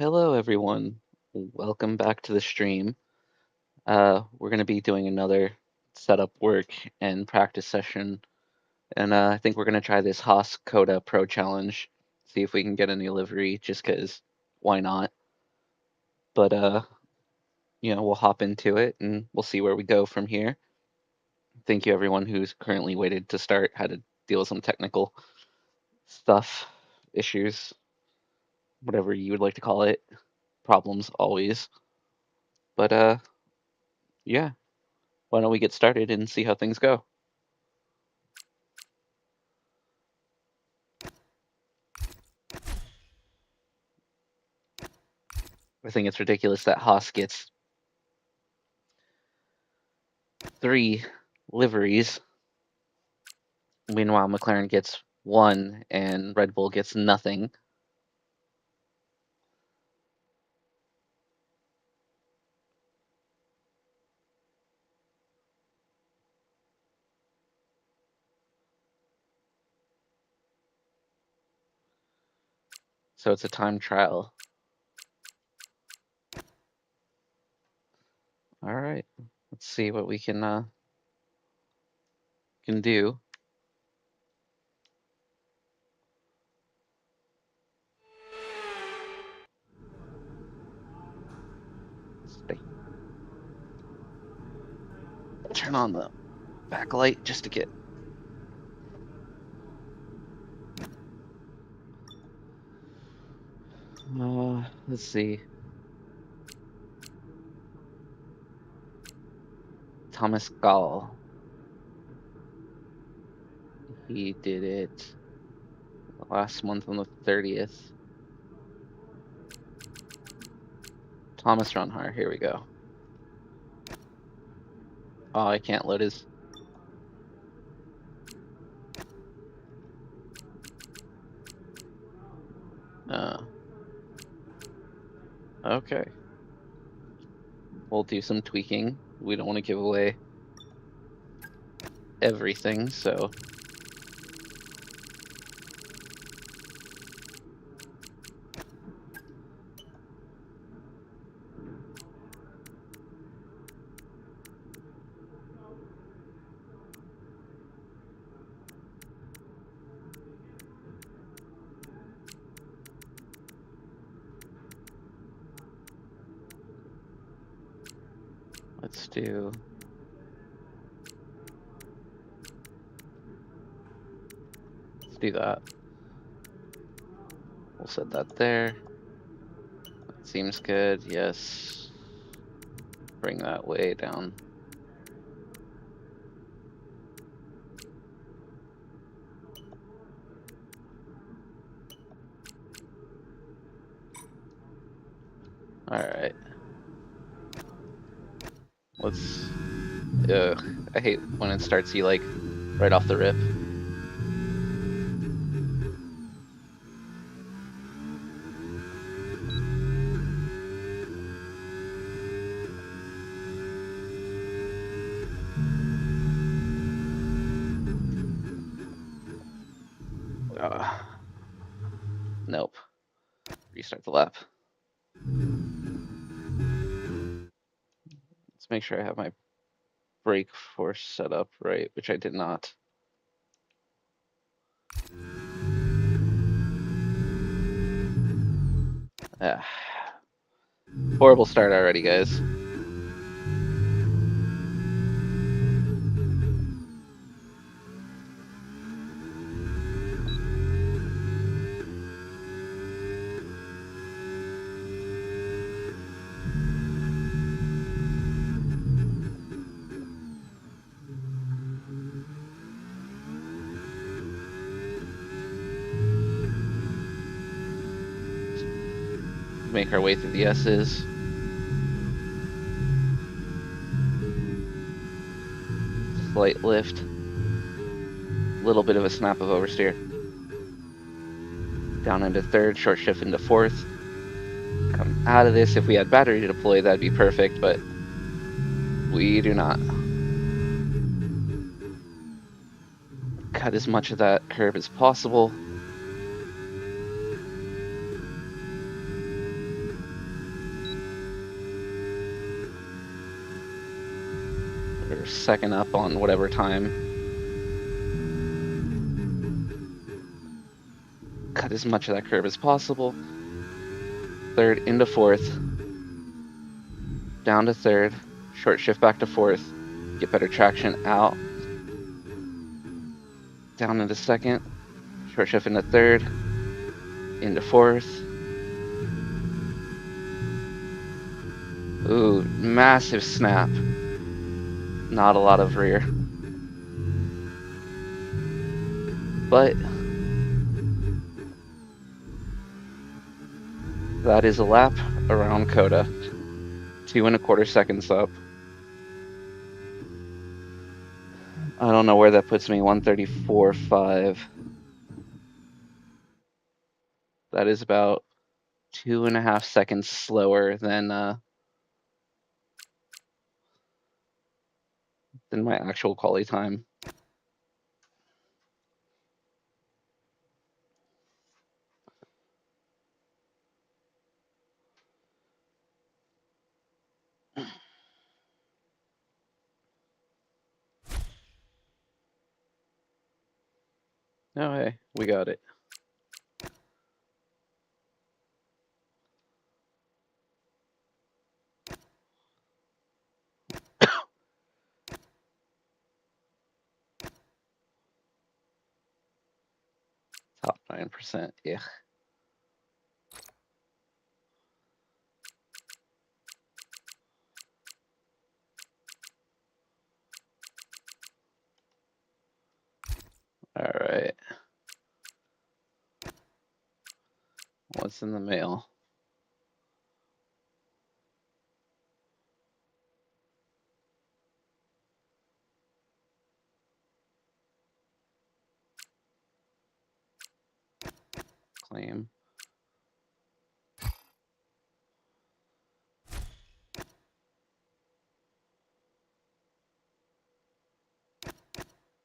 Hello, everyone. Welcome back to the stream. We're going to be doing another setup work and practice session, and I think we're going to try this Haas Coda Pro Challenge, see if we can get a new livery, just 'cause why not? But we'll hop into it and we'll see where we go from here. Thank you, everyone who's currently waited to start, had to deal with some technical stuff, issues, whatever you would like to call it, problems always. But yeah. Why don't we get started and see how things go? I think it's ridiculous that Haas gets 3 liveries. Meanwhile, McLaren gets 1 and Red Bull gets nothing. So it's a time trial. All right, let's see what we can do. Turn on the backlight just to get. Let's see. Thomas Gall. He did it last month on the 30th. Thomas Ronhar, here we go. Oh, I can't load his. Okay. We'll do some tweaking. We don't want to give away everything, so let's do. Let's do that. We'll set that there. That seems good. Yes. Bring that way down. All right. Let's. Ugh. I hate when it starts you like right off the rip. Nope. Restart the lap. Let's make sure I have my brake force set up right, which I did not. Ah. Horrible start already, guys. Make our way through the S's. Slight lift. Little bit of a snap of oversteer. Down into third, short shift into fourth. Come out of this. If we had battery to deploy, that'd be perfect, but we do not. Cut as much of that curve as possible. We're second up on whatever time. Cut as much of that curve as possible. Third into fourth. Down to third. Short shift back to fourth. Get better traction out. Down into second. Short shift into third. Into fourth. Ooh, massive snap. Not a lot of rear. But that is a lap around Coda. 2.25 seconds up. I don't know where that puts me. 1:34.5. That is about 2.5 seconds slower than my actual quali time. Oh, hey, we got it. Top 9%, yeah. All right. What's in the mail? Claim.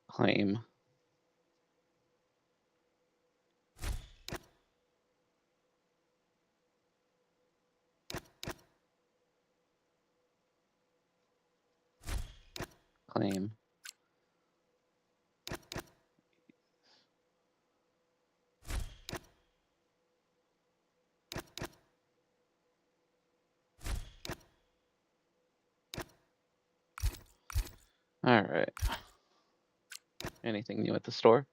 Claim. Claim. All right. Anything new at the store?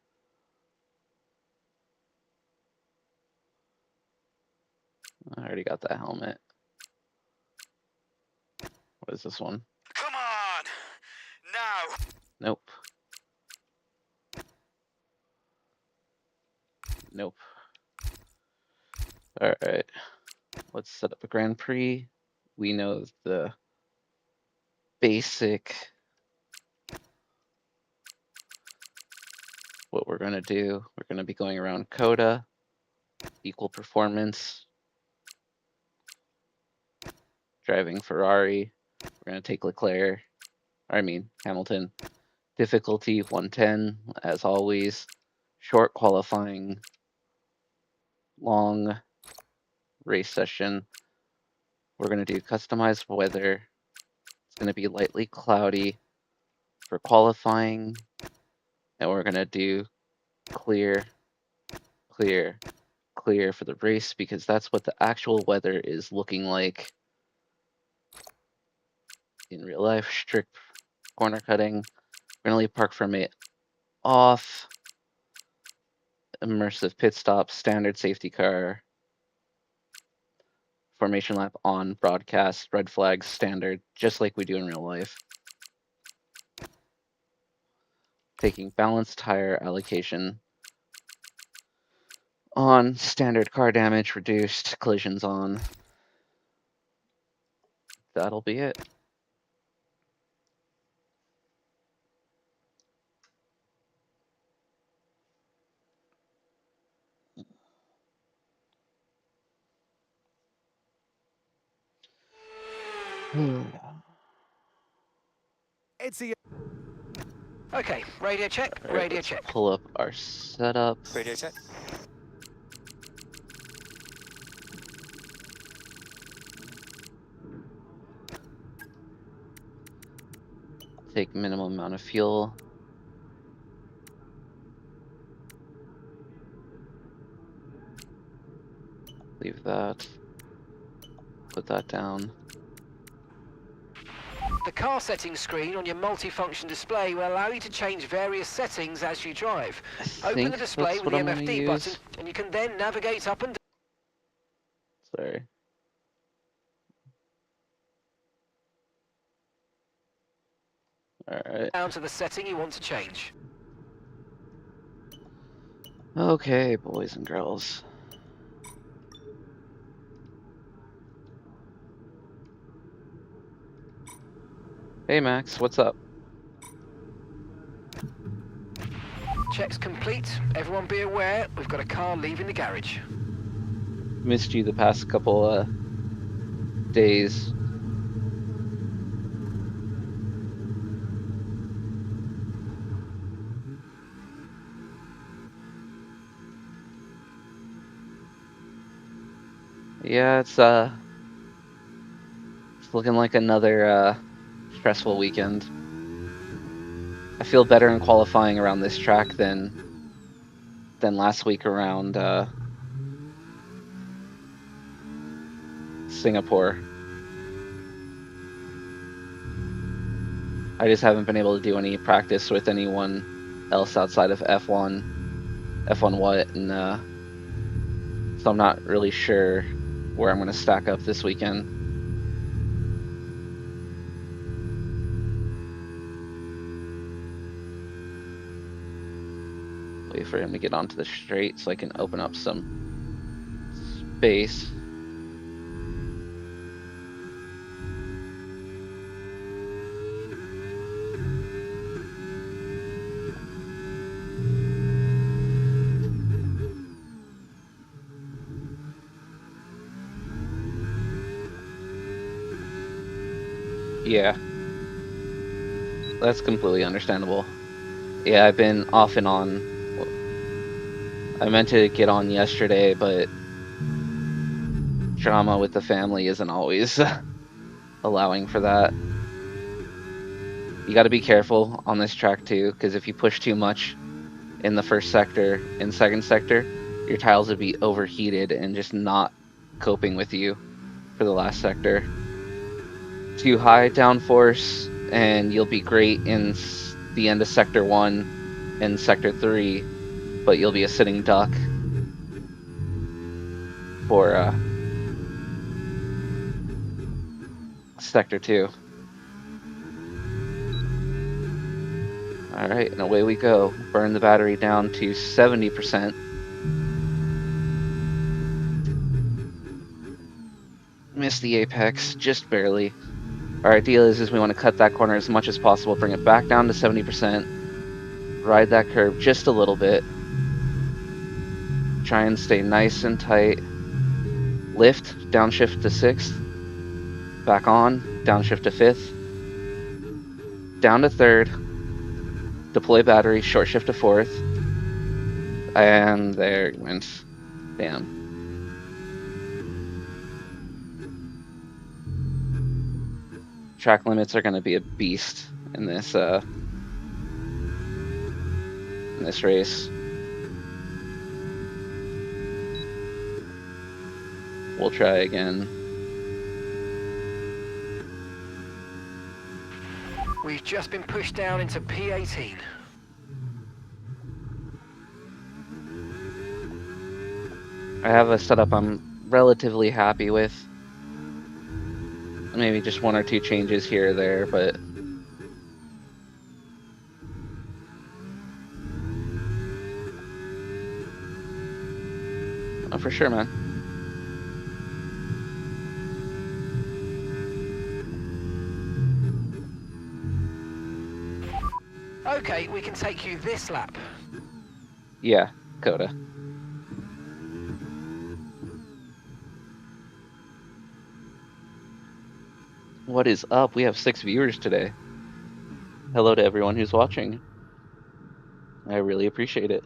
I already got that helmet. What is this one? Come on! Now! Nope. Nope. All right. Let's set up a Grand Prix. We know the basic what we're going to do. We're going to be going around Coda, equal performance, driving Ferrari. We're going to take Hamilton. Difficulty 110, as always. Short qualifying, long race session. We're going to do customized weather. It's going to be lightly cloudy for qualifying. And we're going to do clear, clear, clear for the race because that's what the actual weather is looking like in real life. Strict corner cutting. We're going to leave park from it off. Immersive pit stop, standard safety car. Formation lap on, broadcast, red flags, standard, just like we do in real life. Taking balanced tire allocation on, standard car damage reduced, collisions on. That'll be it. Okay, radio check, All right, radio let's check. pull up our setup. Radio check. Take minimum amount of fuel. Leave that. Put that down. The car settings screen on your multifunction display will allow you to change various settings as you drive. I Open the think display that's with what the I'm gonna MFD button, use. and you can then navigate up and Sorry. Alright. down to the setting you want to change. Okay, boys and girls. Hey Max, what's up? Checks complete. Everyone be aware, we've got a car leaving the garage. Missed you the past couple days. Yeah, it's looking like another stressful weekend. I feel better in qualifying around this track than last week around Singapore. I just haven't been able to do any practice with anyone else outside of F1, F1 what, and so I'm not really sure where I'm going to stack up this weekend. Wait for him to get onto the straight so I can open up some space. Yeah, that's completely understandable. Yeah, I've been off and on. I meant to get on yesterday, but drama with the family isn't always allowing for that. You got to be careful on this track too, because if you push too much in the first sector and second sector, your tiles would be overheated and just not coping with you for the last sector. Too high downforce, and you'll be great in the end of sector 1 and sector 3, but you'll be a sitting duck for sector 2. All right, and away we go. Burn the battery down to 70%. Missed the apex, just barely. Our idea is we want to cut that corner as much as possible, bring it back down to 70%, ride that curve just a little bit, try and stay nice and tight. Lift, downshift to 6th, back on, downshift to 5th, down to 3rd, deploy battery, short shift to 4th, and there it went. Damn. Track limits are going to be a beast in this race. We'll try again. We've just been pushed down into P18. I have a setup I'm relatively happy with. Maybe just 1 or 2 changes here or there, but oh, for sure, man. Okay, we can take you this lap. Yeah, Coda. What is up? We have 6 viewers today. Hello to everyone who's watching. I really appreciate it.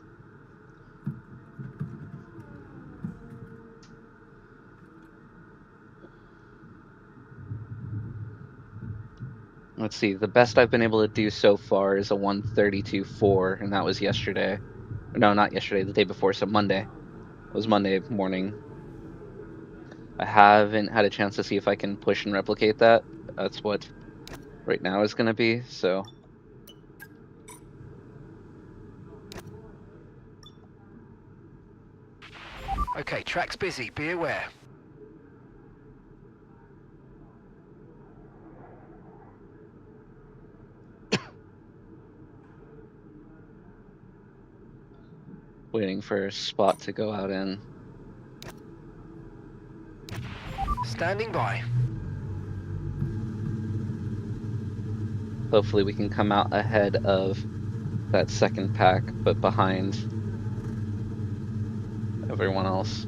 Let's see. The best I've been able to do so far is a 132.4, and that was yesterday. No, not yesterday, the day before, so Monday. It was Monday morning. I haven't had a chance to see if I can push and replicate that. That's what right now is going to be, so Okay, track's busy, be aware. waiting for a spot to go out in. Standing by. Hopefully we can come out ahead of that second pack, but behind everyone else.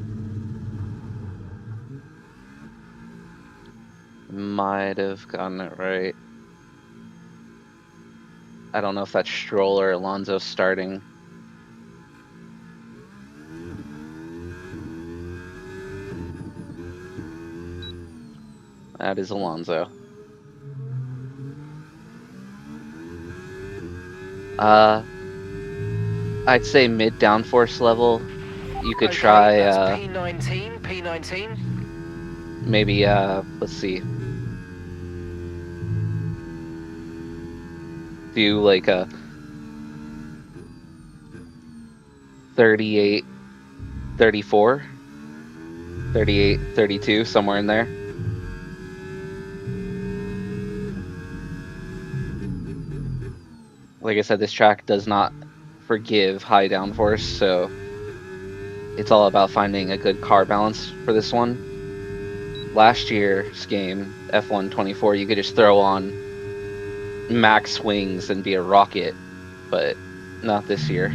Might have gotten it right. I don't know if that's Stroll or Alonso starting. That is Alonso. I'd say mid downforce level. You could Okay, try that's P19, P19. maybe let's see. Do like a 38, 34, 38, 32, somewhere in there. Like I said, this track does not forgive high downforce, so it's all about finding a good car balance for this one. Last year's game, F1 24, you could just throw on max swings and be a rocket, but not this year.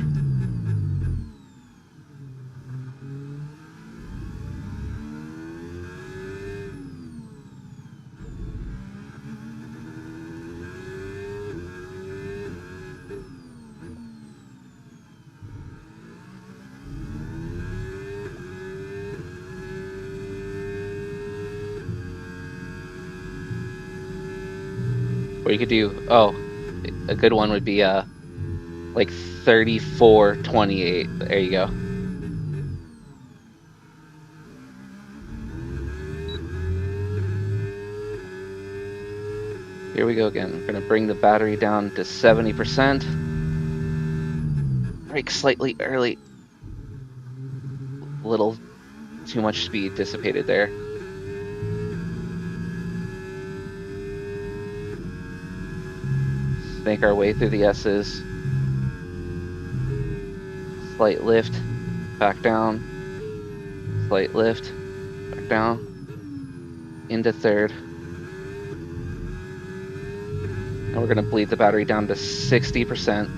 Or you could do, oh, a good one would be like 34-28. There you go. Here we go again. We're going to bring the battery down to 70%. Brake slightly early. A little too much speed dissipated there. Make our way through the S's. Slight lift, back down. Slight lift, back down. Into third. And we're going to bleed the battery down to 60%.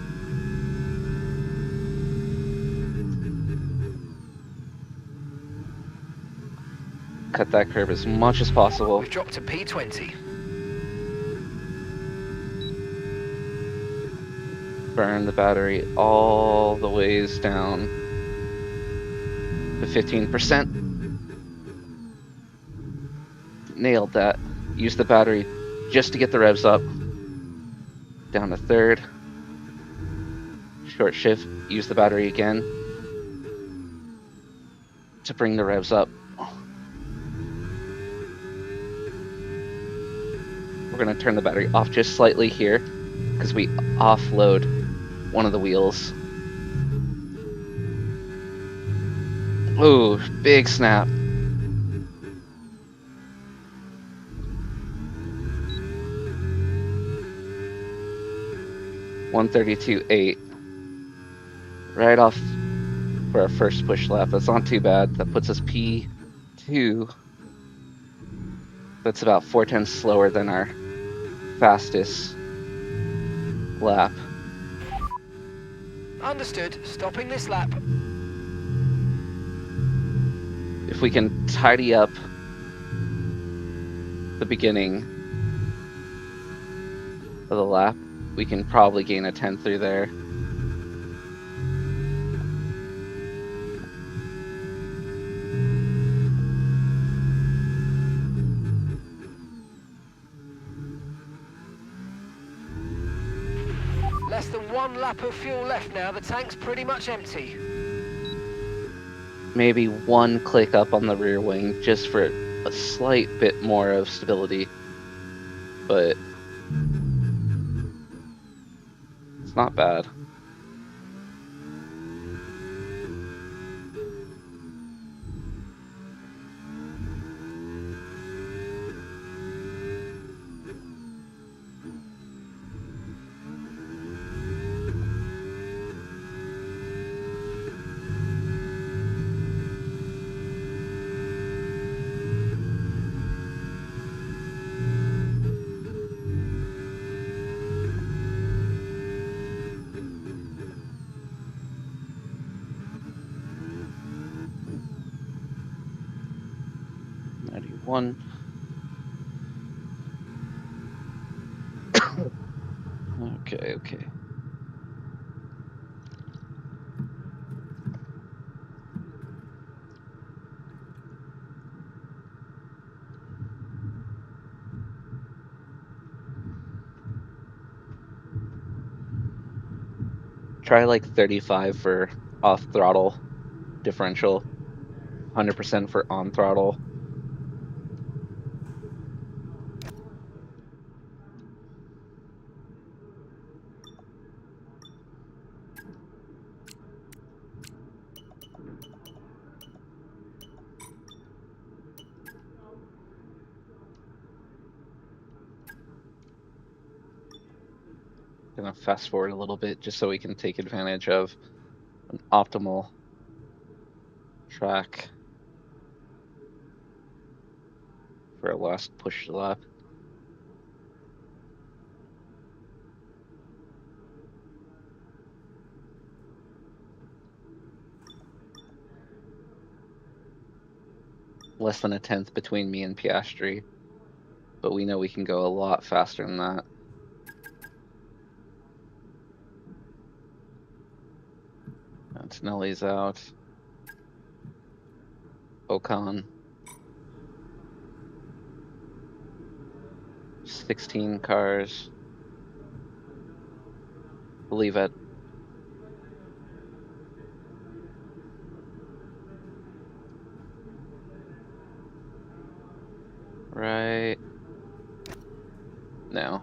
Cut that curve as much as possible. We've dropped to P20. Burn the battery all the ways down to 15%. Nailed that. Use the battery just to get the revs up. Down to third. Short shift. Use the battery again to bring the revs up. We're going to turn the battery off just slightly here because we offload one of the wheels. Ooh, big snap. .132.8. Right off for our first push lap. That's not too bad. That puts us P2. That's about 4/10 slower than our fastest lap. Understood. Stopping this lap. If we can tidy up the beginning of the lap, we can probably gain a 10 through there. one lap of fuel left now. The tank's pretty much empty. Maybe one click up on the rear wing just for a slight bit more of stability, but it's not bad. One. Okay. Try like 35 for off throttle differential, 100% for on throttle. Gonna fast forward a little bit just so we can take advantage of an optimal track for our last push lap. Less than a tenth between me and Piastri, but we know we can go a lot faster than that. Antonelli's out. Ocon. 16 cars. Believe it. Right. No.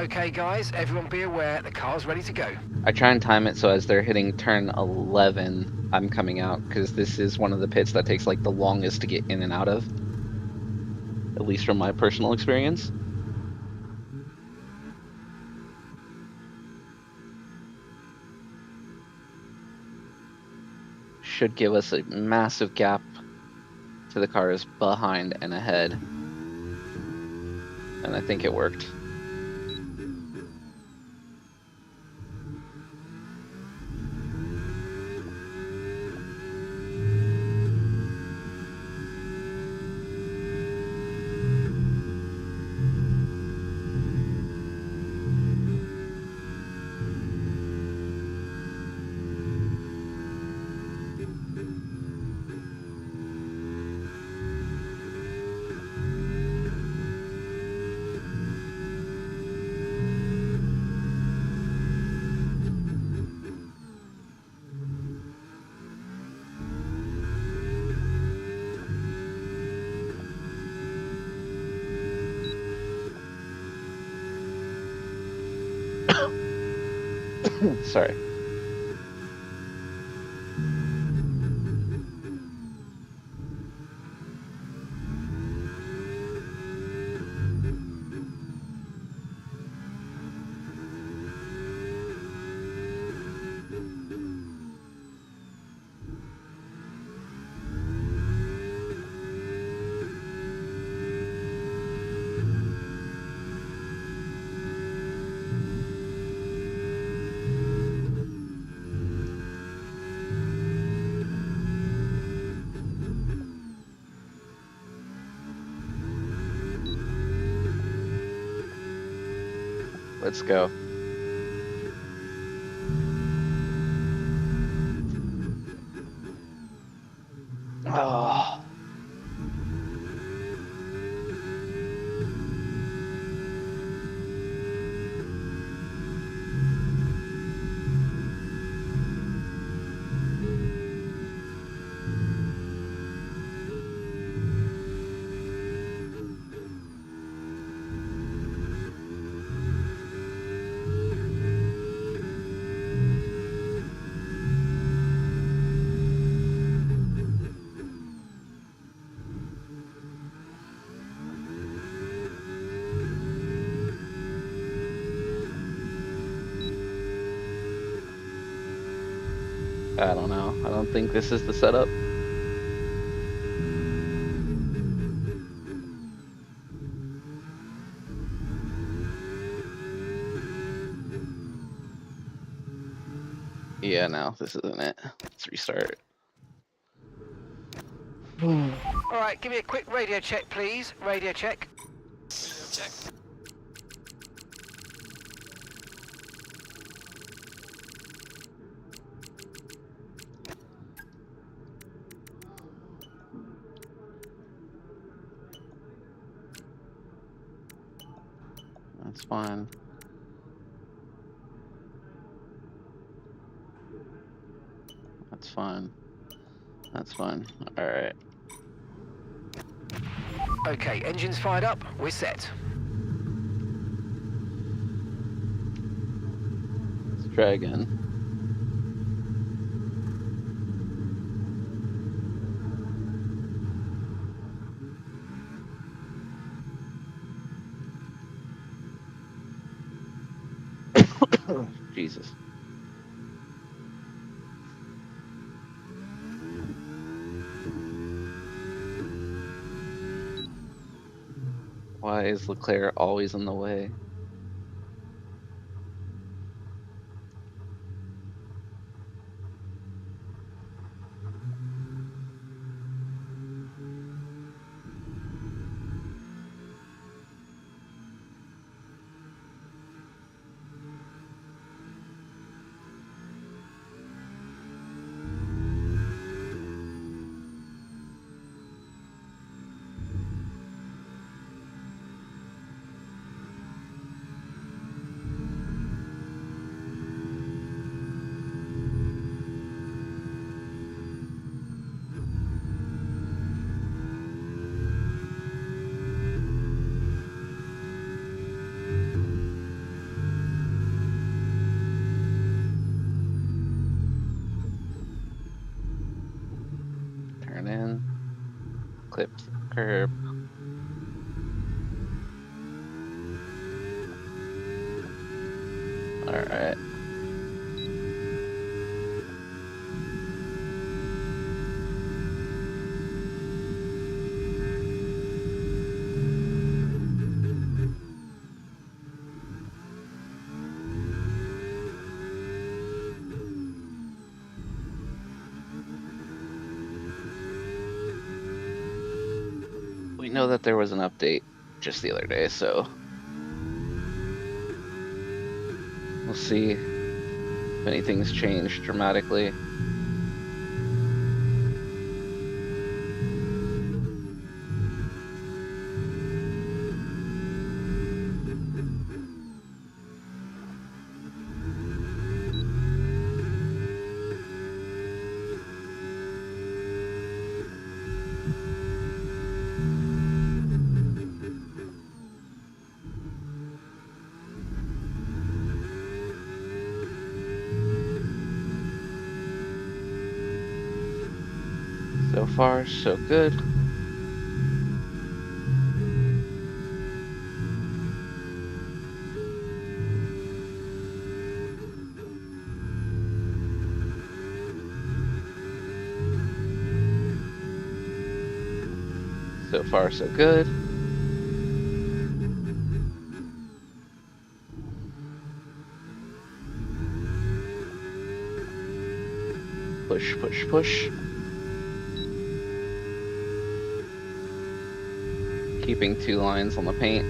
Okay, guys, everyone be aware, the car's ready to go. I try and time it so as they're hitting turn 11, I'm coming out, because this is one of the pits that takes like the longest to get in and out of, at least from my personal experience. Should give us a massive gap to the cars behind and ahead. And I think it worked. Sorry. Let's go. Oh. I don't know. I don't think this is the setup. Yeah, no, this isn't it. Let's restart. Alright, give me a quick radio check, please. Radio check. Check. That's fine. That's fine. That's fine. All right. Okay, engines fired up. We're set. Let's try again. Jesus. Why is Leclerc always in the way? Turn in. Clip to the curb. All right. We know that there was an update just the other day, so we'll see if anything's changed dramatically. So far, so good. So far, so good. Push, push, push. Keeping 2 lines on the paint.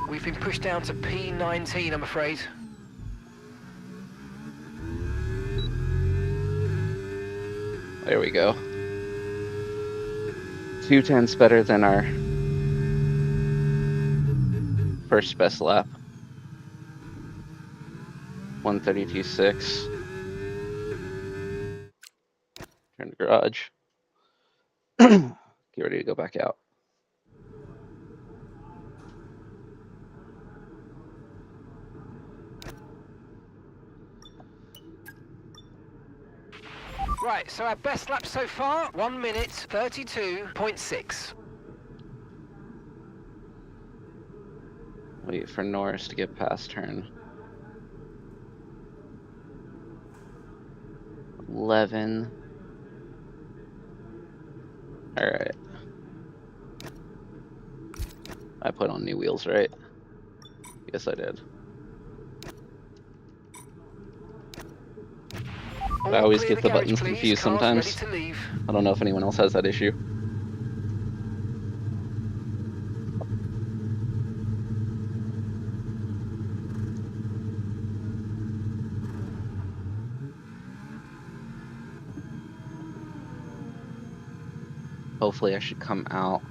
We've been pushed down to P19, I'm afraid. There we go. 2 tenths better than our first best lap. 132.6. garage. Get ready to go back out. Right, so our best lap so far, 1 minute 32.6. Wait for Norris to get past turn 11. All right. I put on new wheels, right? Yes, I did. I All always clear get the the garage, buttons please. confused Cars ready sometimes. to leave. I don't know if anyone else has that issue. Hopefully I should come out.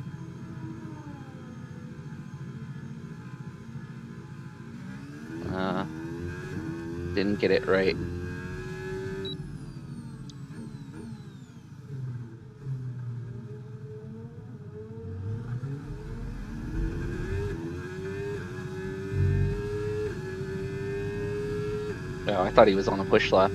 Didn't get it right. Oh, I thought he was on a push lap.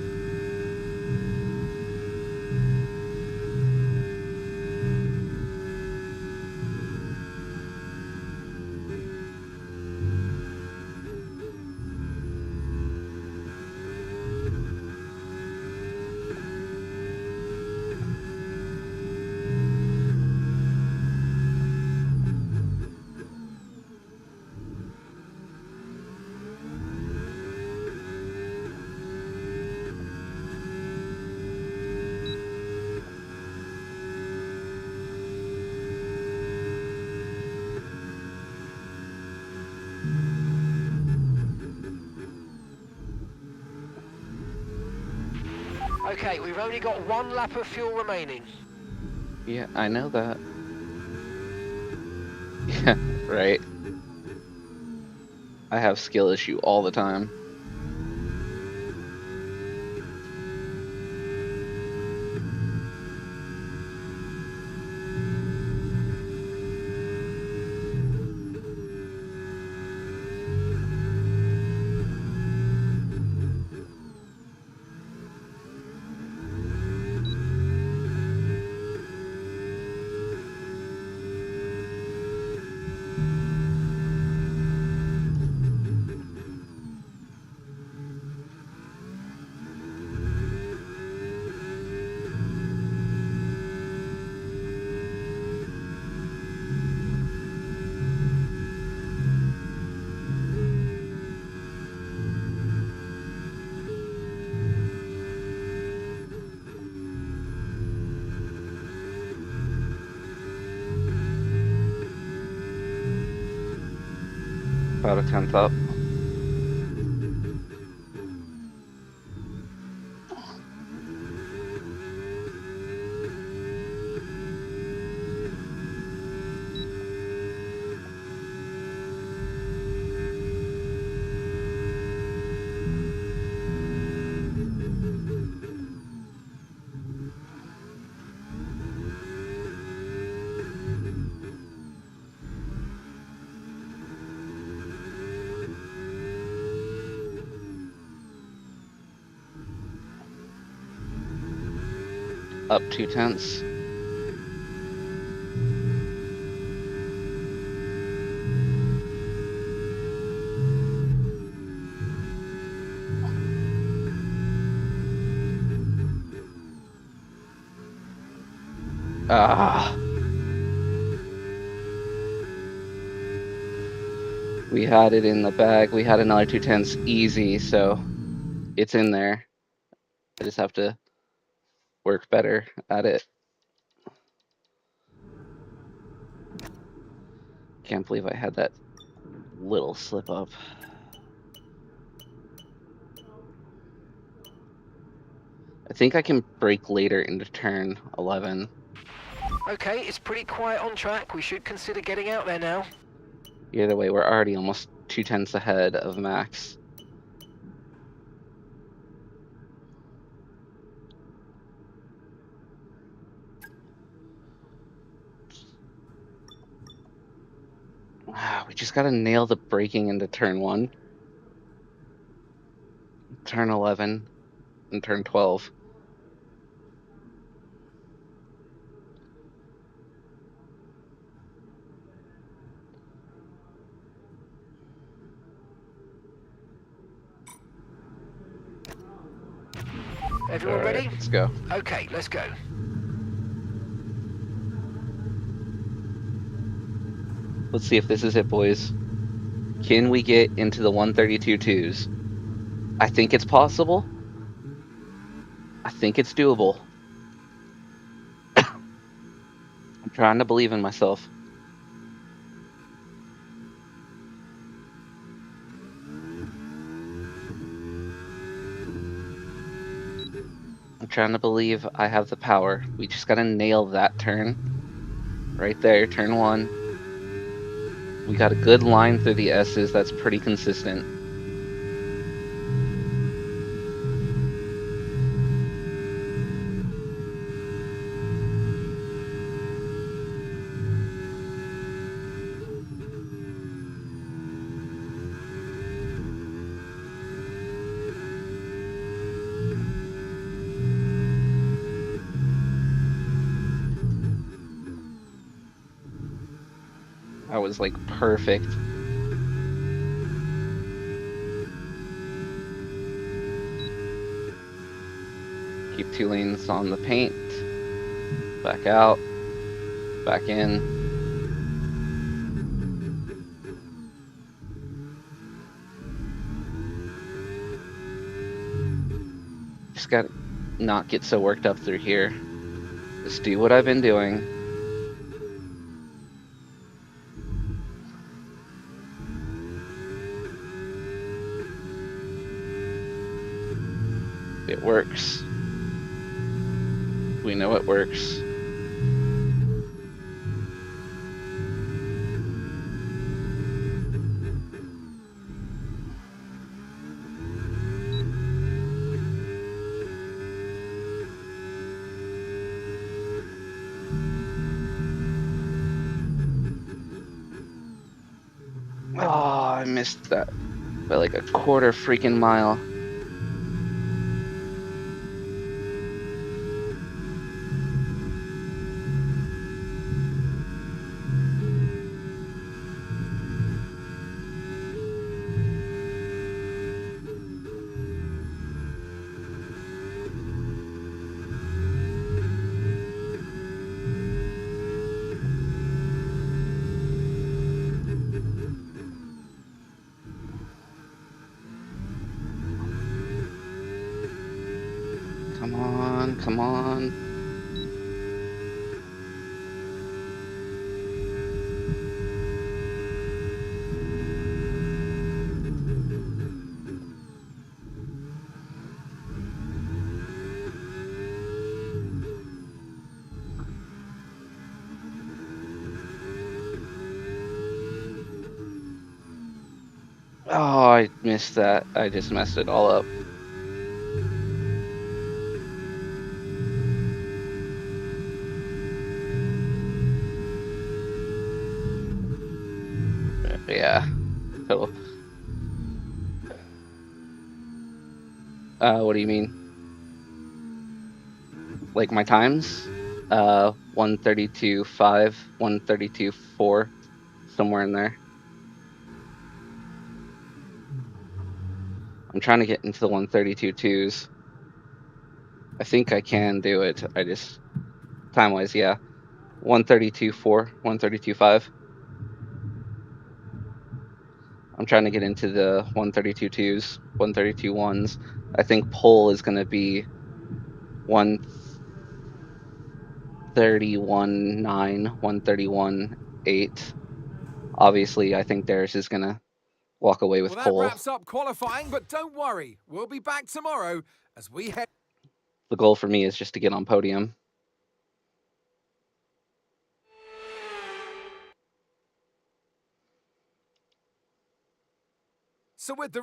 Okay, we've only got 1 lap of fuel remaining. Yeah, I know that. Yeah, right. I have skill issue all the time. About a tenth up. Up 2 tenths. Ah. We had it in the bag. We had another 2 tenths easy, so it's in there. I just have to work better at it. Can't believe I had that little slip up. I think I can brake later into turn 11. Okay, it's pretty quiet on track. We should consider getting out there now. Either way, we're already almost 2 tenths ahead of Max. We just gotta nail the braking into turn 1, turn 11, and turn 12. Everyone Alright, ready? let's go. Okay, let's go. Let's see if this is it, boys. Can we get into the 132 twos? I think it's possible. I think it's doable. I'm trying to believe in myself. I'm trying to believe I have the power. We just gotta nail that turn. Right there, turn 1. We got a good line through the S's that's pretty consistent. That was like perfect. Keep 2 lanes on the paint. Back out. Back in. Just gotta not get so worked up through here. Just do what I've been doing. It works. We know it works. Oh, I missed that by like a quarter freaking mile. Come on, come on. Oh, I missed that. I just messed it all up. Yeah. So, what do you mean? Like my times? 132.5, 132.4, somewhere in there. I'm trying to get into the 132 twos. I think I can do it. I just time wise, yeah. 132.4, 132.5. I'm trying to get into the 132 twos, 132 ones. I think pole is going to be 131.9, 131.8. Obviously, I think Darius is going to walk away with Well, that pole. wraps up qualifying, but don't worry, we'll be back tomorrow as we head. The goal for me is just to get on podium. So with the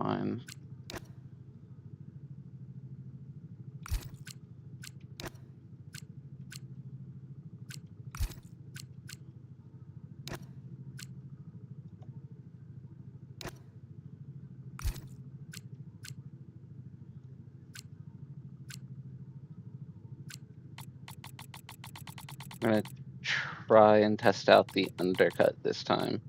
fine. I'm gonna try and test out the undercut this time.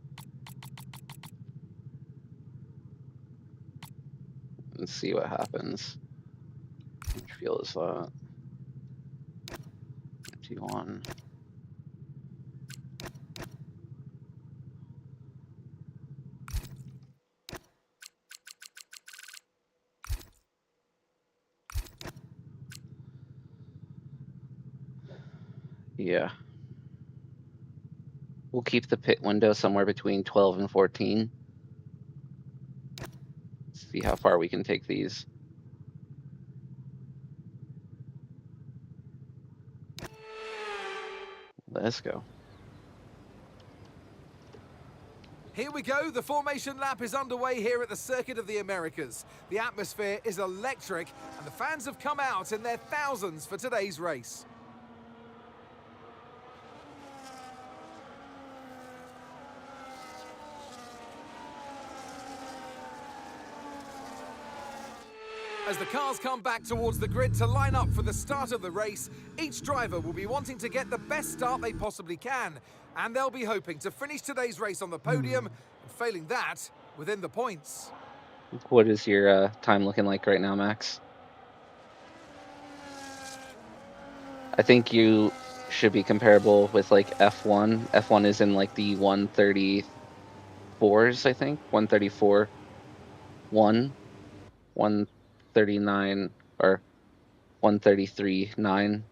And see what happens. Which fuel is that? T1. Yeah. We'll keep the pit window somewhere between 12 and 14. See how far we can take these. Let's go. Here we go, the formation lap is underway here at the Circuit of the Americas. The atmosphere is electric and the fans have come out in their thousands for today's race. As the cars come back towards the grid to line up for the start of the race, each driver will be wanting to get the best start they possibly can, and they'll be hoping to finish today's race on the podium, and failing that, within the points. What is your time looking like right now, Max? I think you should be comparable with like F1. F1 is in like the 134s, I think. 134, 1, 139, or 133, 9,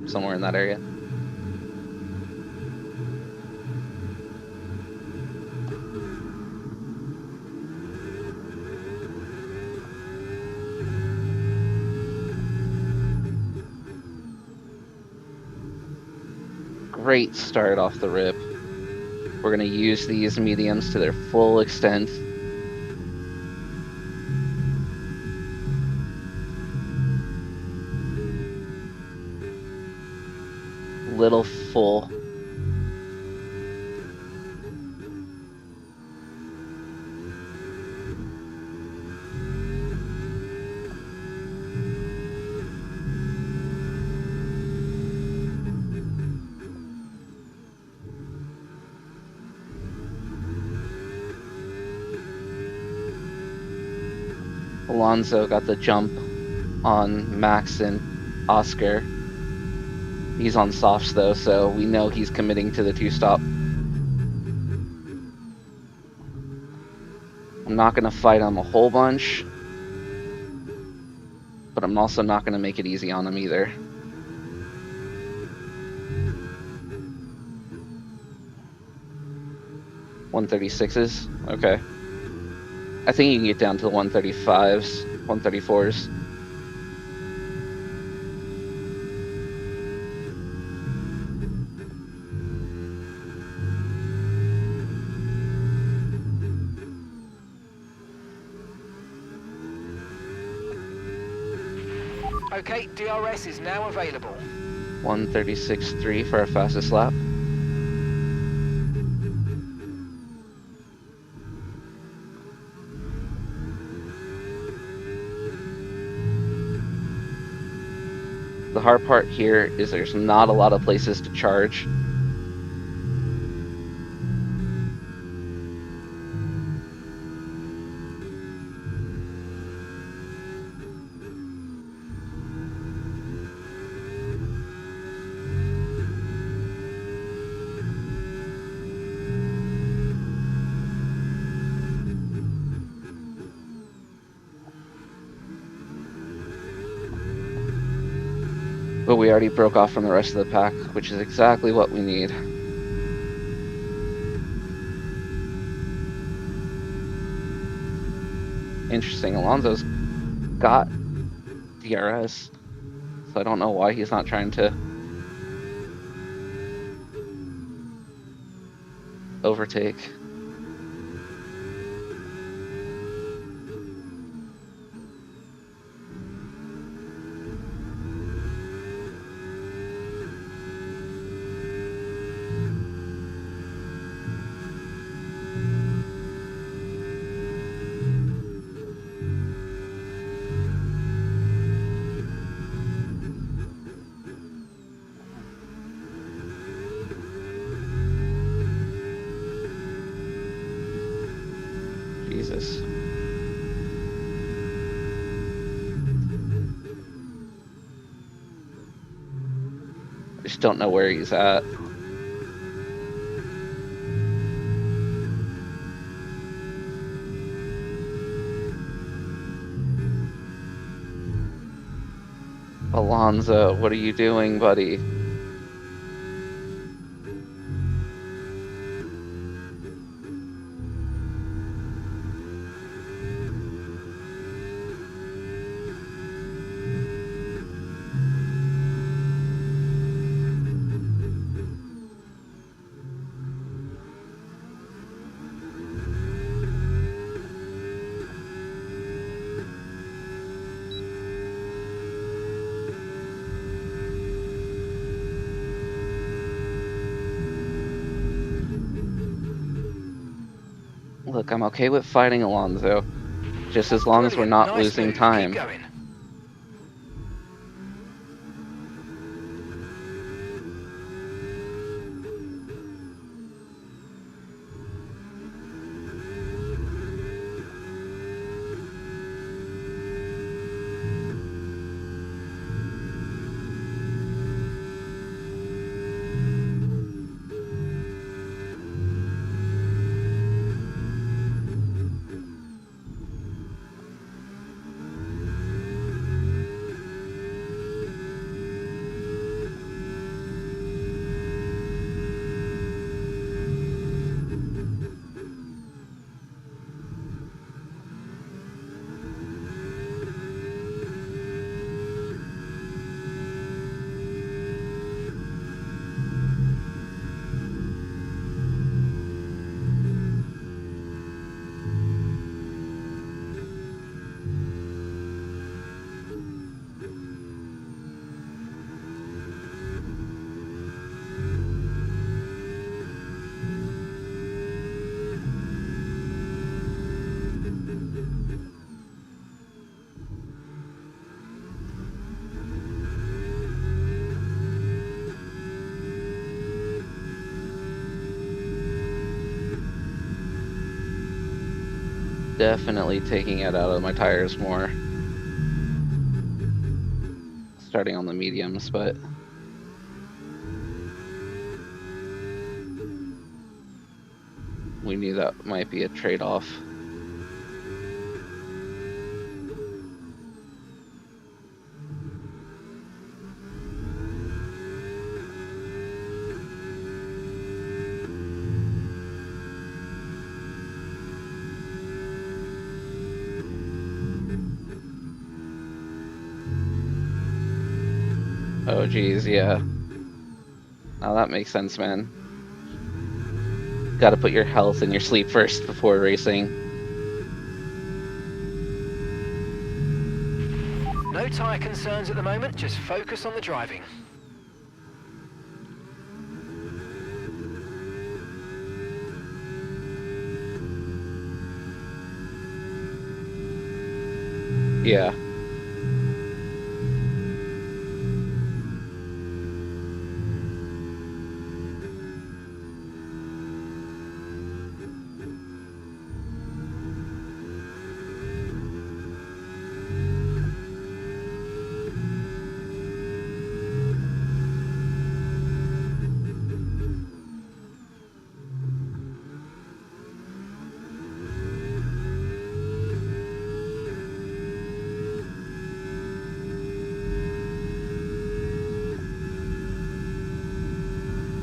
somewhere in that area. Great start off the rip. We're going to use these mediums to their full extent. Little full. Alonso got the jump on Max and Oscar. He's on softs though, so we know he's committing to the two-stop. I'm not going to fight him a whole bunch, but I'm also not going to make it easy on him either. .136s? Okay. I think you can get down to the 135s, 134s. Okay, DRS is now available. 136.3 for our fastest lap. The hard part here is there's not a lot of places to charge. But we already broke off from the rest of the pack, which is exactly what we need. Interesting, Alonso's got DRS, so I don't know why he's not trying to overtake. Just don't know where he's at. Alonso, what are you doing, buddy? Look, I'm okay with fighting Alonso, just as long as we're Brilliant, not nice losing move. Keep time. going. Definitely taking it out of my tires more. Starting on the mediums, but we knew that might be a trade-off. Oh, geez, yeah. Now that makes sense, man. Gotta put your health and your sleep first before racing. No tyre concerns at the moment, just focus on the driving. Yeah.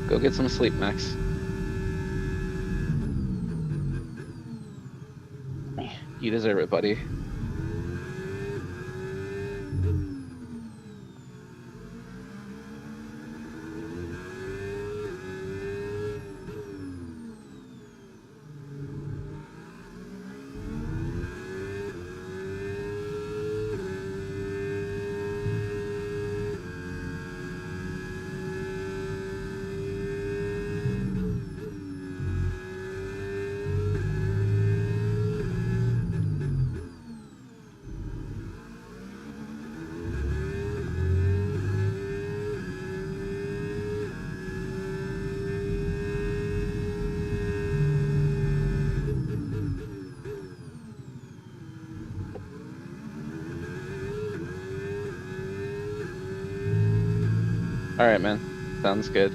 Go get some sleep, Max. You deserve it, buddy. All right, man. Sounds good.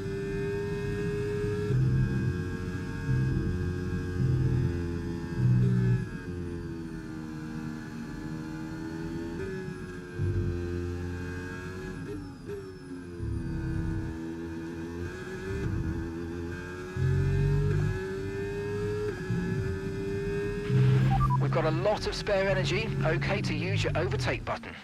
We've got a lot of spare energy. Okay to use your overtake button.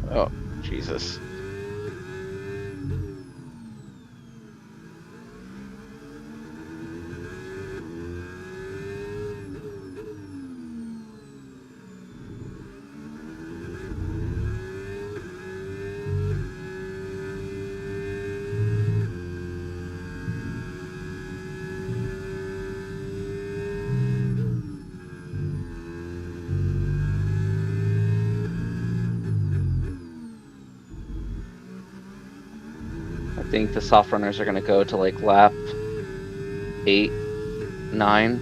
Oh, Jesus. I think the soft runners are going to go to like lap 8, 9.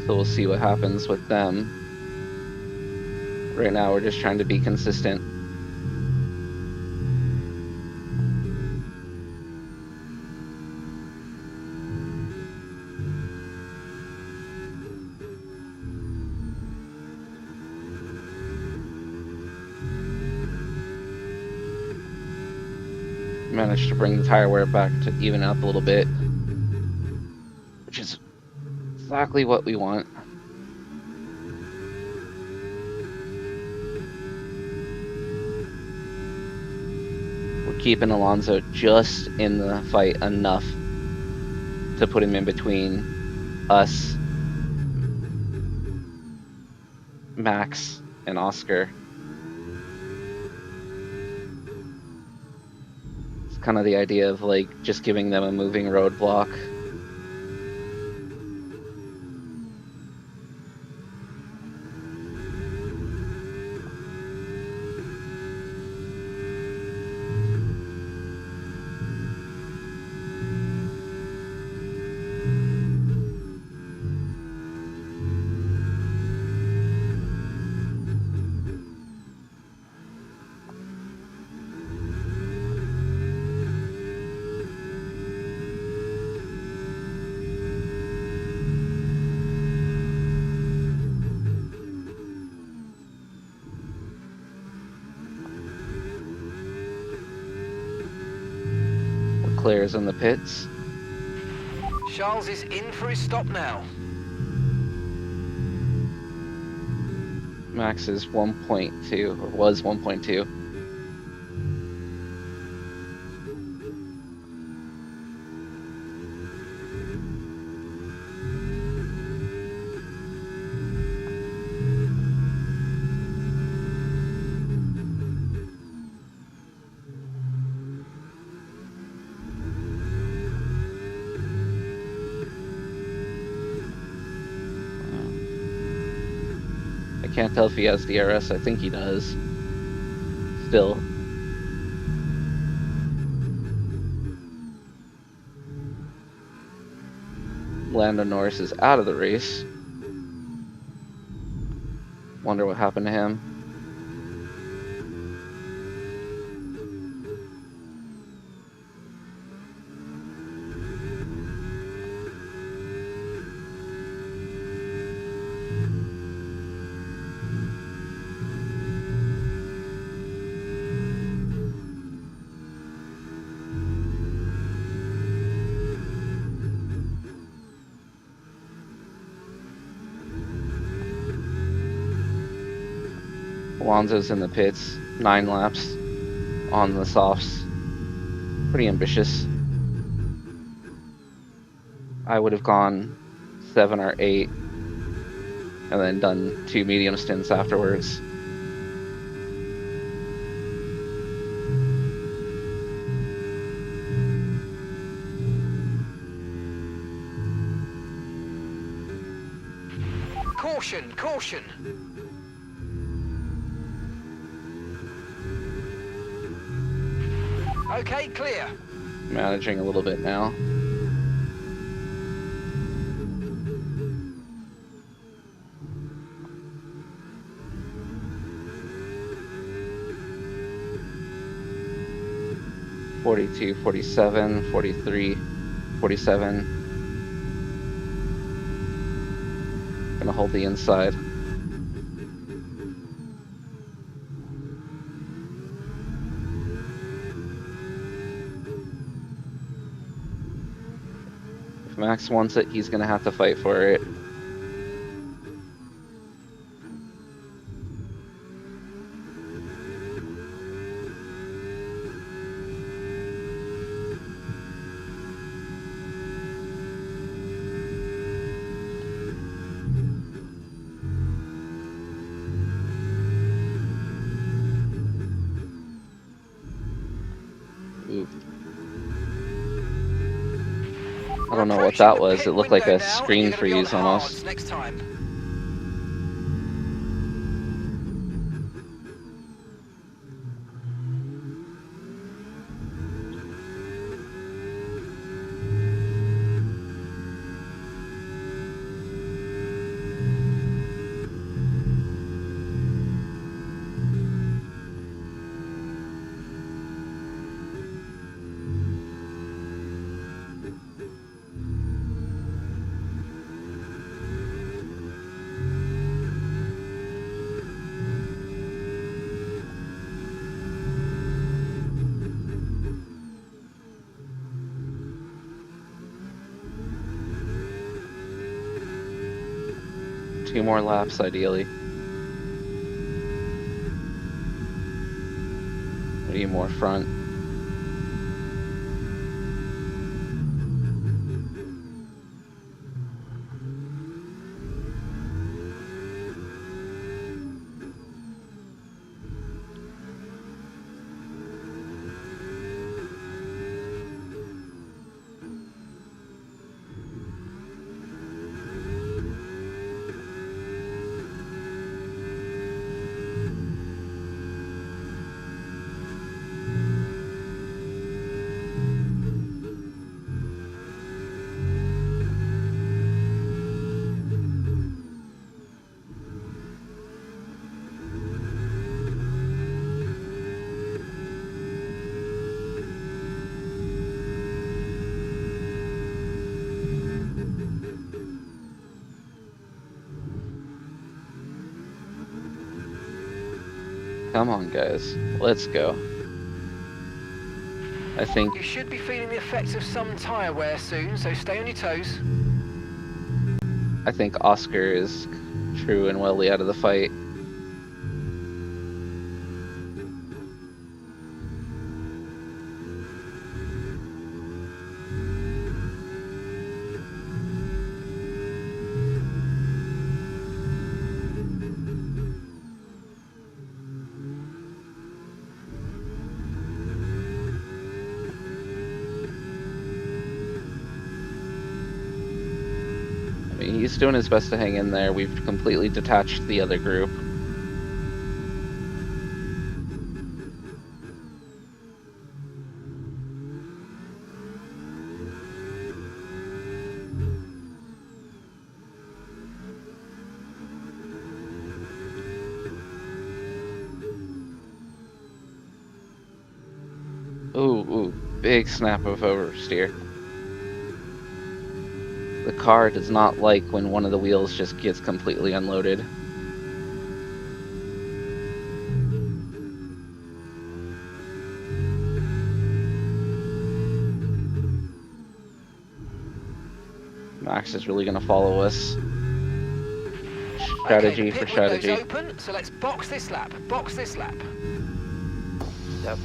So we'll see what happens with them. Right now, we're just trying to be consistent. Managed to bring the tire wear back to even up a little bit, which is exactly what we want. We're keeping Alonso just in the fight enough to put him in between us, Max, and Oscar. It's kind of the idea of like just giving them a moving roadblock. Leclerc's in the pits. Charles is in for his stop now. Max is 1.2, or was 1.2. I can't tell if he has DRS. I think he does. Still. Lando Norris is out of the race. Wonder what happened to him. Alonso's in the pits, 9 laps on the softs. Pretty ambitious. I would have gone 7 or 8 and then done 2 medium stints afterwards. caution. Okay, clear. Managing a little bit now. "42, 47, 43, 47. Gonna hold the inside. If Max wants it, he's gonna have to fight for it. Ooh. I don't know what that was. It looked like a screen freeze almost. Next time. Two more laps, ideally. We need more front. Come on, guys. Let's go. I think You should be feeling the effects of some tyre wear soon, so stay on your toes. Oscar is true and Welly out of the fight. I mean, he's doing his best to hang in there. We've completely detached the other group. Ooh, big snap of oversteer. The car does not like when one of the wheels just gets completely unloaded. Max is really going to follow us. Strategy okay, for the pit strategy. window's open, so let's box this lap. Box this lap. Yep.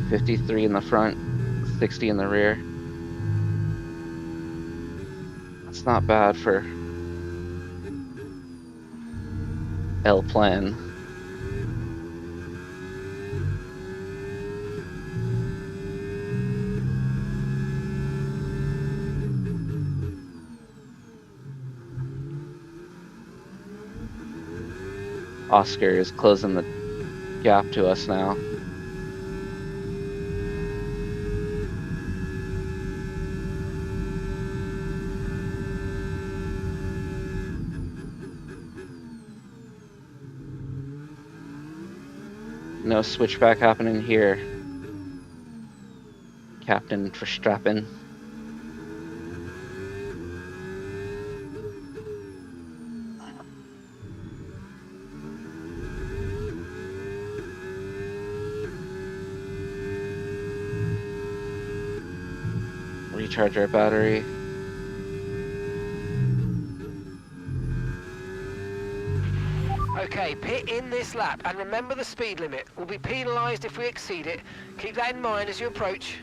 "53 in the front, 60 in the rear. That's not bad for El Plan. Oscar is closing the gap to us now. No switchback happening here, Captain Verstappen. Recharge our battery. Okay, pit in this lap, and remember the speed limit. We'll be penalised if we exceed it. Keep that in mind as you approach.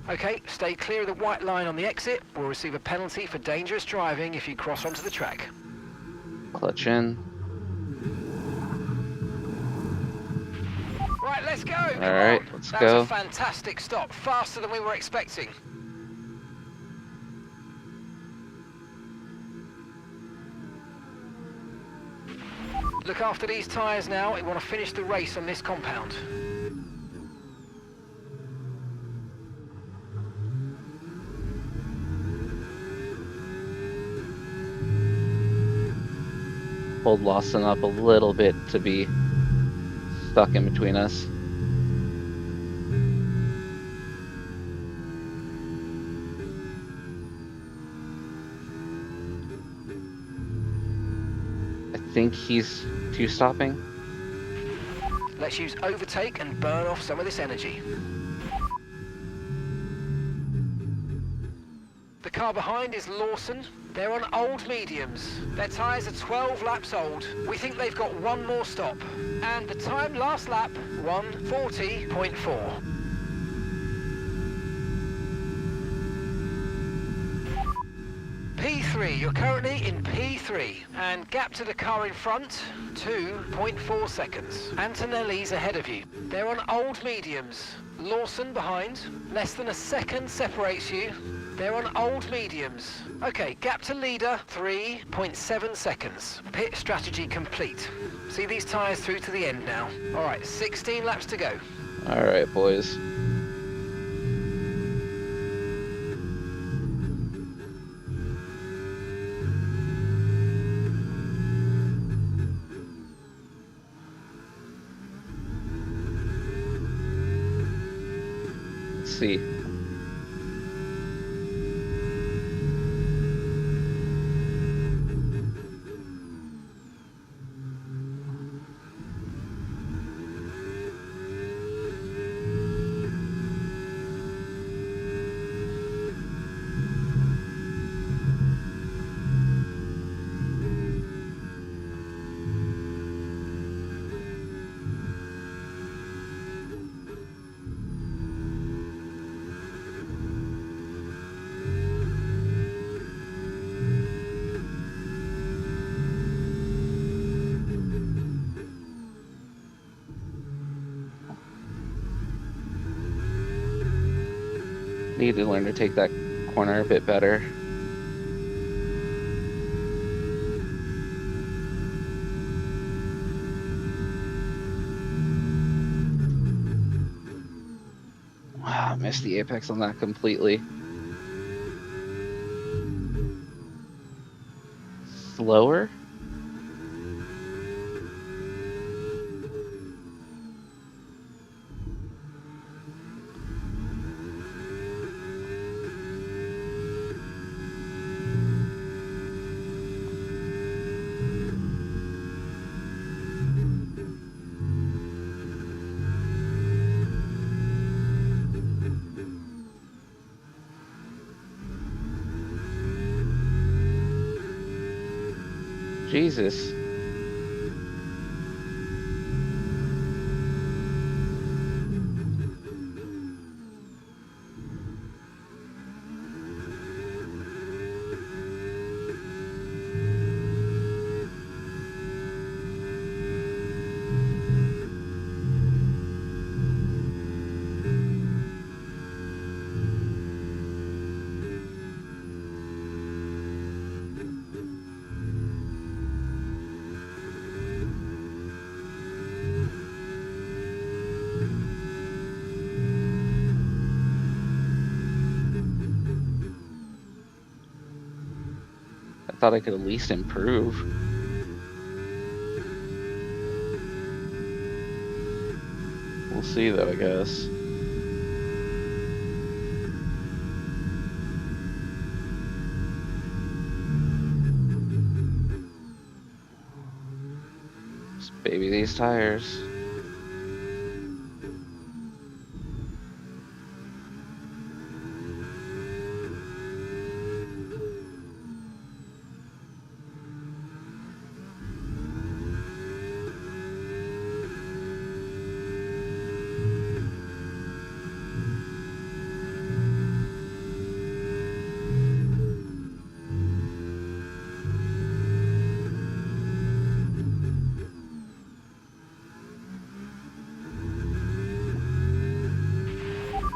Okay, stay clear of the white line on the exit. We'll receive a penalty for dangerous driving if you cross onto the track. Clutch in. Right, let's go. All right, let's that go. was a fantastic stop, faster than we were expecting. Look after these tyres now. We want to finish the race on this compound. Hold Lawson up a little bit to be stuck in between us. I think he's two-stopping. Let's use overtake and burn off some of this energy. The car behind is Lawson. They're on old mediums. Their tyres are 12 laps old. We think they've got one more stop. And the time last lap, 1:40.4. P3, you're currently in P3. And gap to the car in front, 2.4 seconds. Antonelli's ahead of you. They're on old mediums. Lawson behind, less than a second separates you. They're on old mediums. Okay, gap to leader, 3.7 seconds. Pit strategy complete. See these tyres through to the end now. All right, 16 laps to go. All right, boys. Let's see. Need to learn to take that corner a bit better. Wow, missed the apex on that completely. Slower? Jesus. thought I could at least improve. We'll see, though, I guess. Just baby these tires.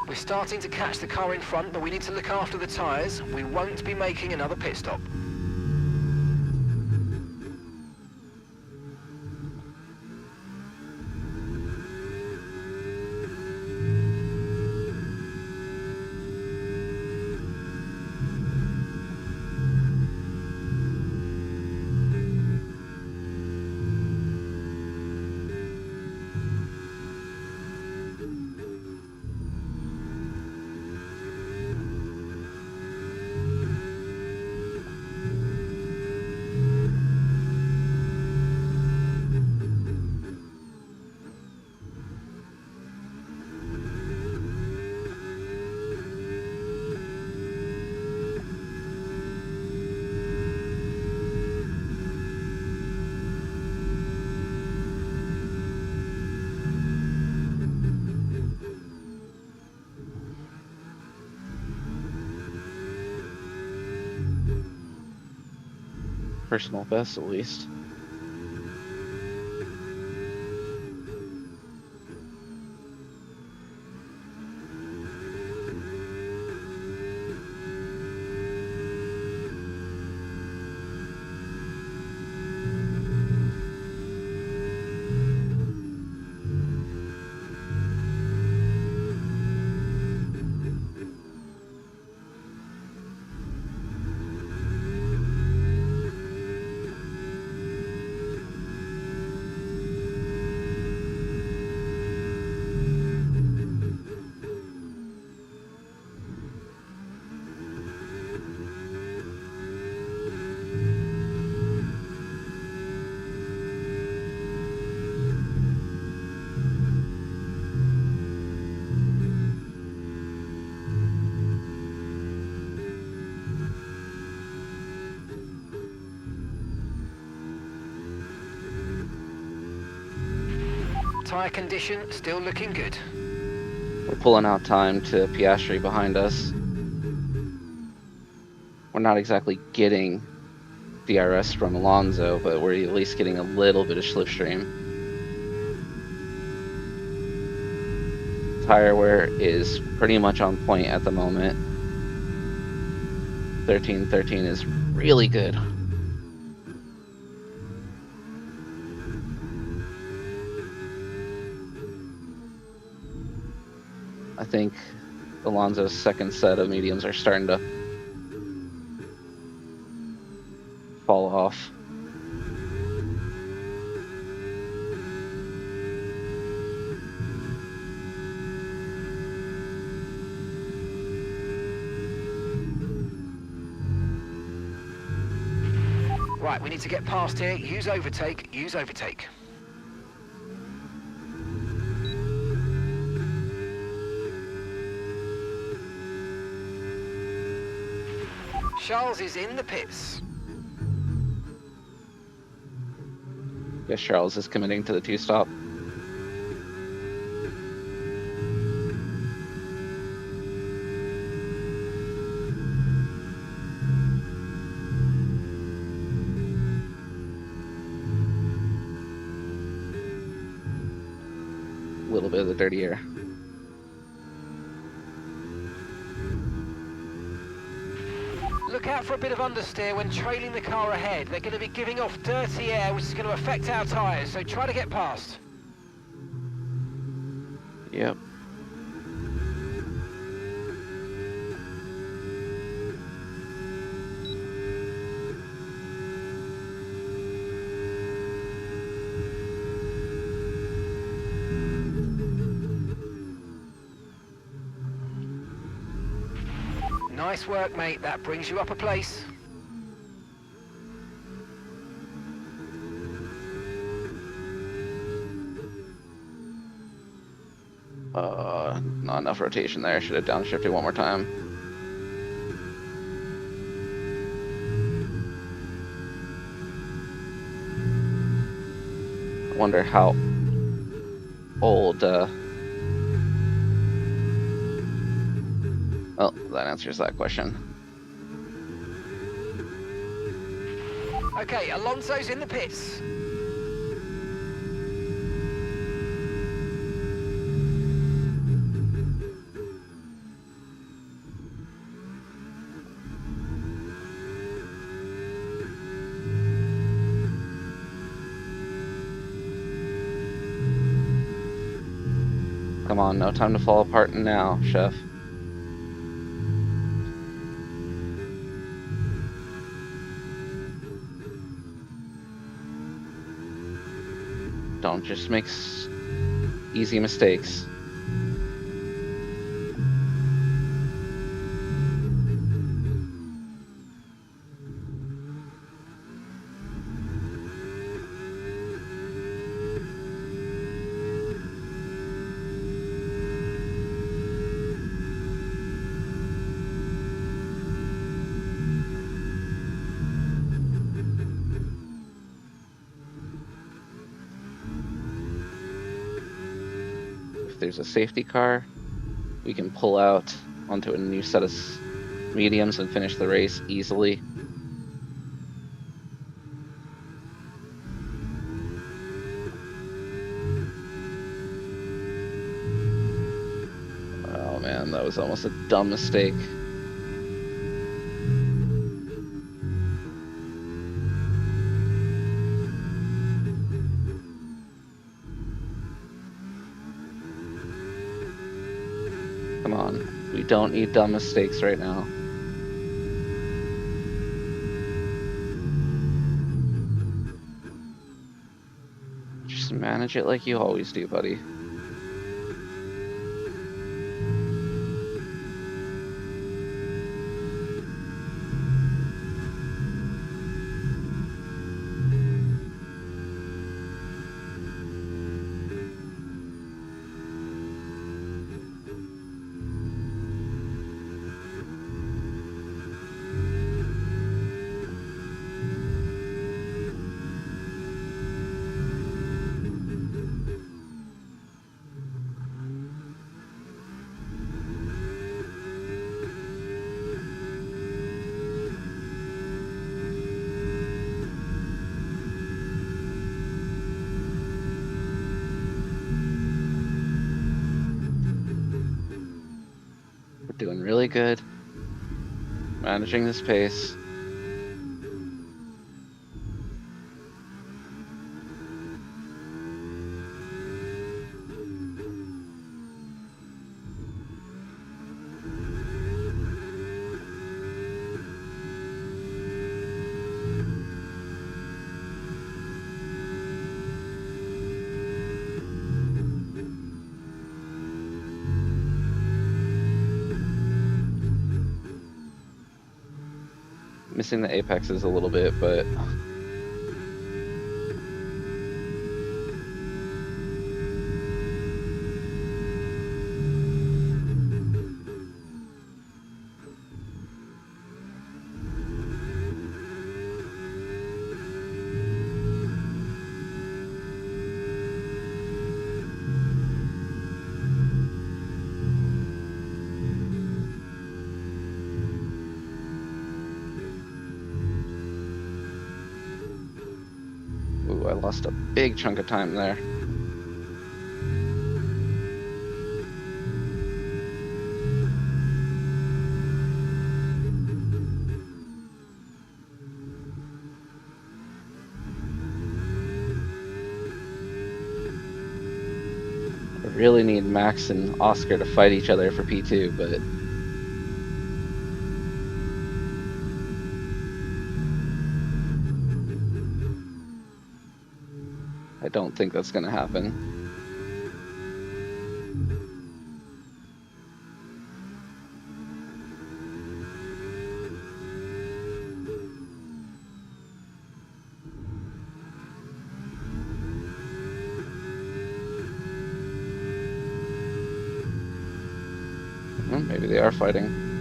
We're starting to catch the car in front, but we need to look after the tyres. We won't be making another pit stop. Personal best, at least. Tyre condition still looking good. We're pulling out time to Piastri behind us. We're not exactly getting DRS from Alonso, but we're at least getting a little bit of slipstream. Tire wear is pretty much on point at the moment. 13-13 is really good. I think Alonso's second set of mediums are starting to fall off. Right, we need to get past here. Use overtake, use overtake. Charles is in the pits. Guess Charles is committing to the two-stop. A little bit of the dirty air. Look out for a bit of understeer when trailing the car ahead. They're going to be giving off dirty air, which is going to affect our tyres, so try to get past. Yep. Nice work, mate. That brings you up a place. Not enough rotation there. Should have downshifted one more time. I wonder how old, well, that answers that question. Okay, Alonso's in the pits. Come on, no time to fall apart now, Chef. Don't just make easy mistakes. If there's a safety car, we can pull out onto a new set of mediums and finish the race easily. Oh man, that was almost a dumb mistake. Come on, we don't need dumb mistakes right now. Just manage it like you always do, buddy. We're doing really good. Managing this pace. Missing the apexes a little bit, but ooh, I lost a big chunk of time there. I really need Max and Oscar to fight each other for P2, but I don't think that's gonna happen. Maybe they are fighting.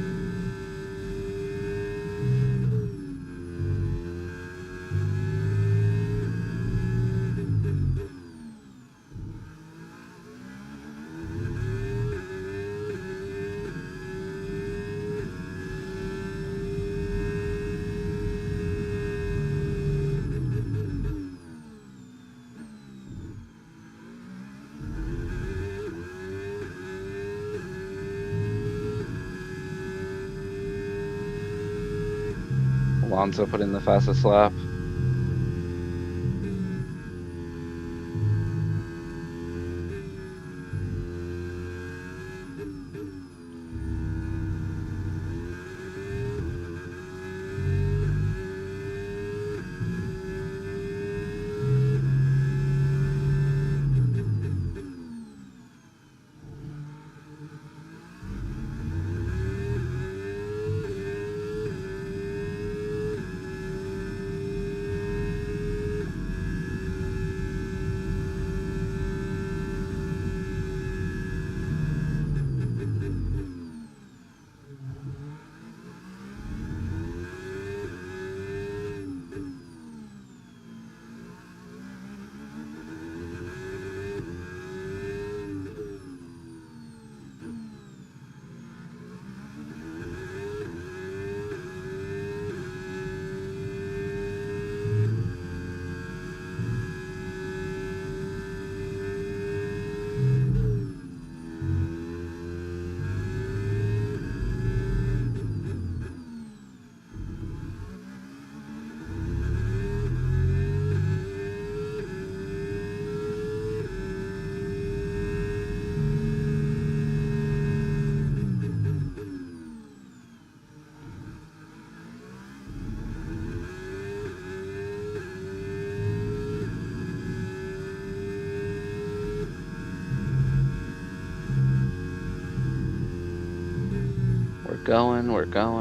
Alonso put in the fastest lap.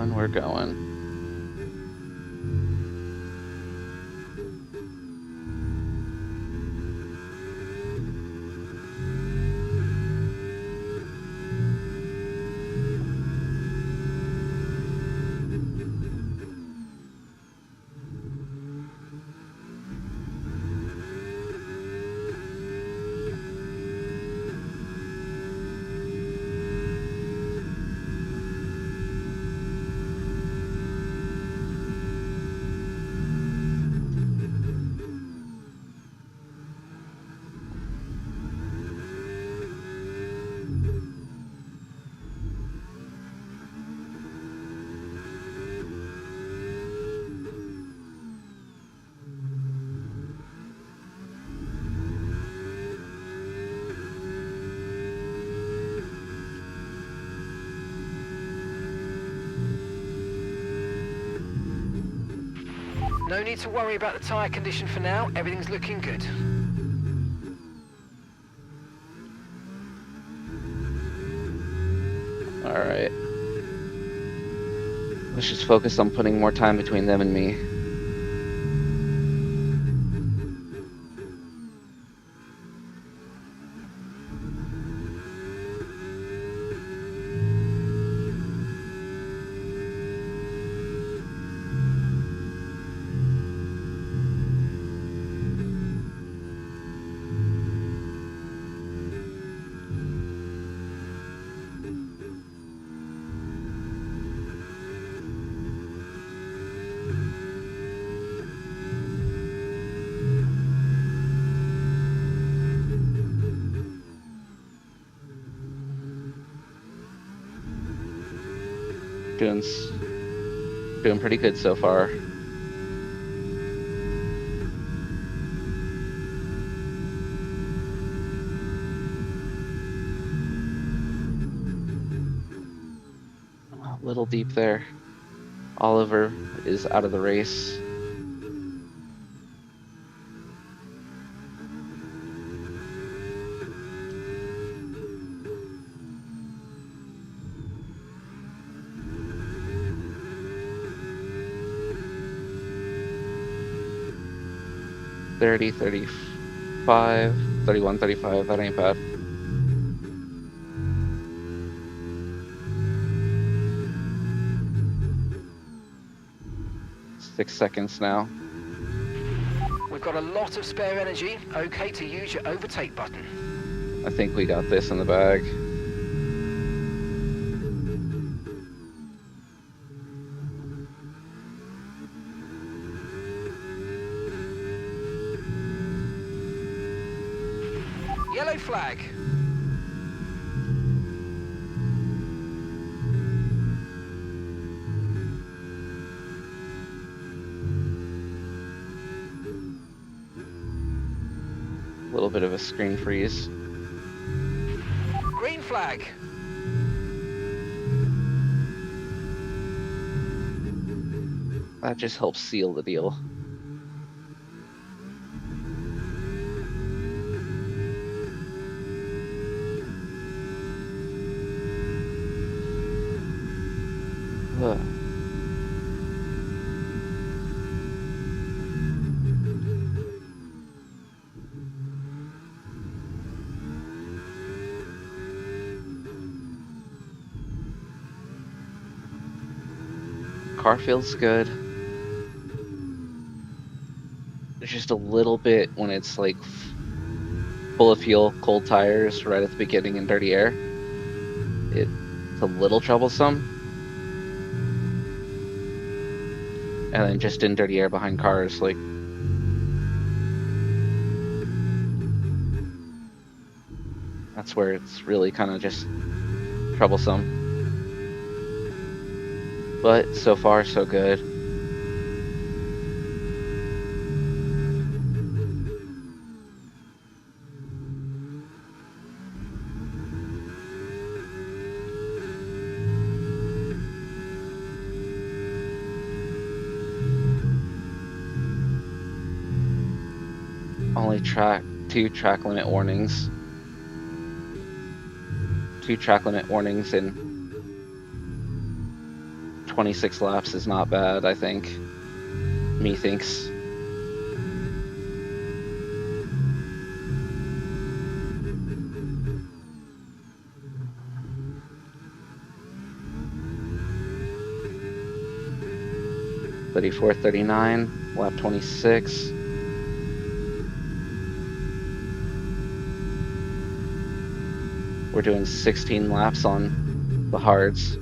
We're going. No need to worry about the tyre condition for now. Everything's looking good. All right. Let's just focus on putting more time between them and me. Doing pretty good so far. A little deep there. Oliver is out of the race. $30, $35, $31, $35. That ain't bad. 6 seconds now. We've got a lot of spare energy. Okay to use your overtake button. I think we got this in the bag. Yellow flag. A little bit of a screen freeze. Green flag. That just helps seal the deal. Ugh. Car feels good. There's just a little bit when it's like full of fuel, cold tires right at the beginning in dirty air. It's a little troublesome. And then just in dirty air behind cars, like that's where it's really kind of just troublesome. But so far, so good. Only two track limit warnings. 2 track limit warnings in 26 laps is not bad, I think. Methinks. .34, 39, lap 26. We're doing 16 laps on the hards.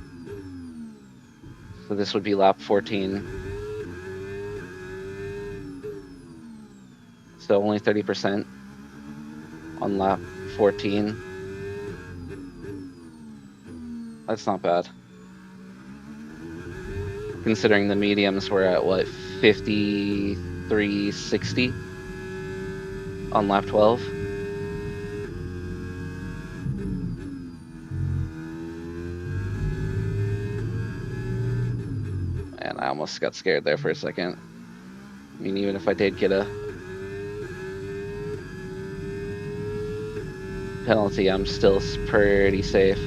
So this would be lap 14. So only 30% on lap 14. That's not bad. Considering the mediums were at what, 53.60 on lap 12. And I almost got scared there for a second. I mean, even if I did get a penalty, I'm still pretty safe.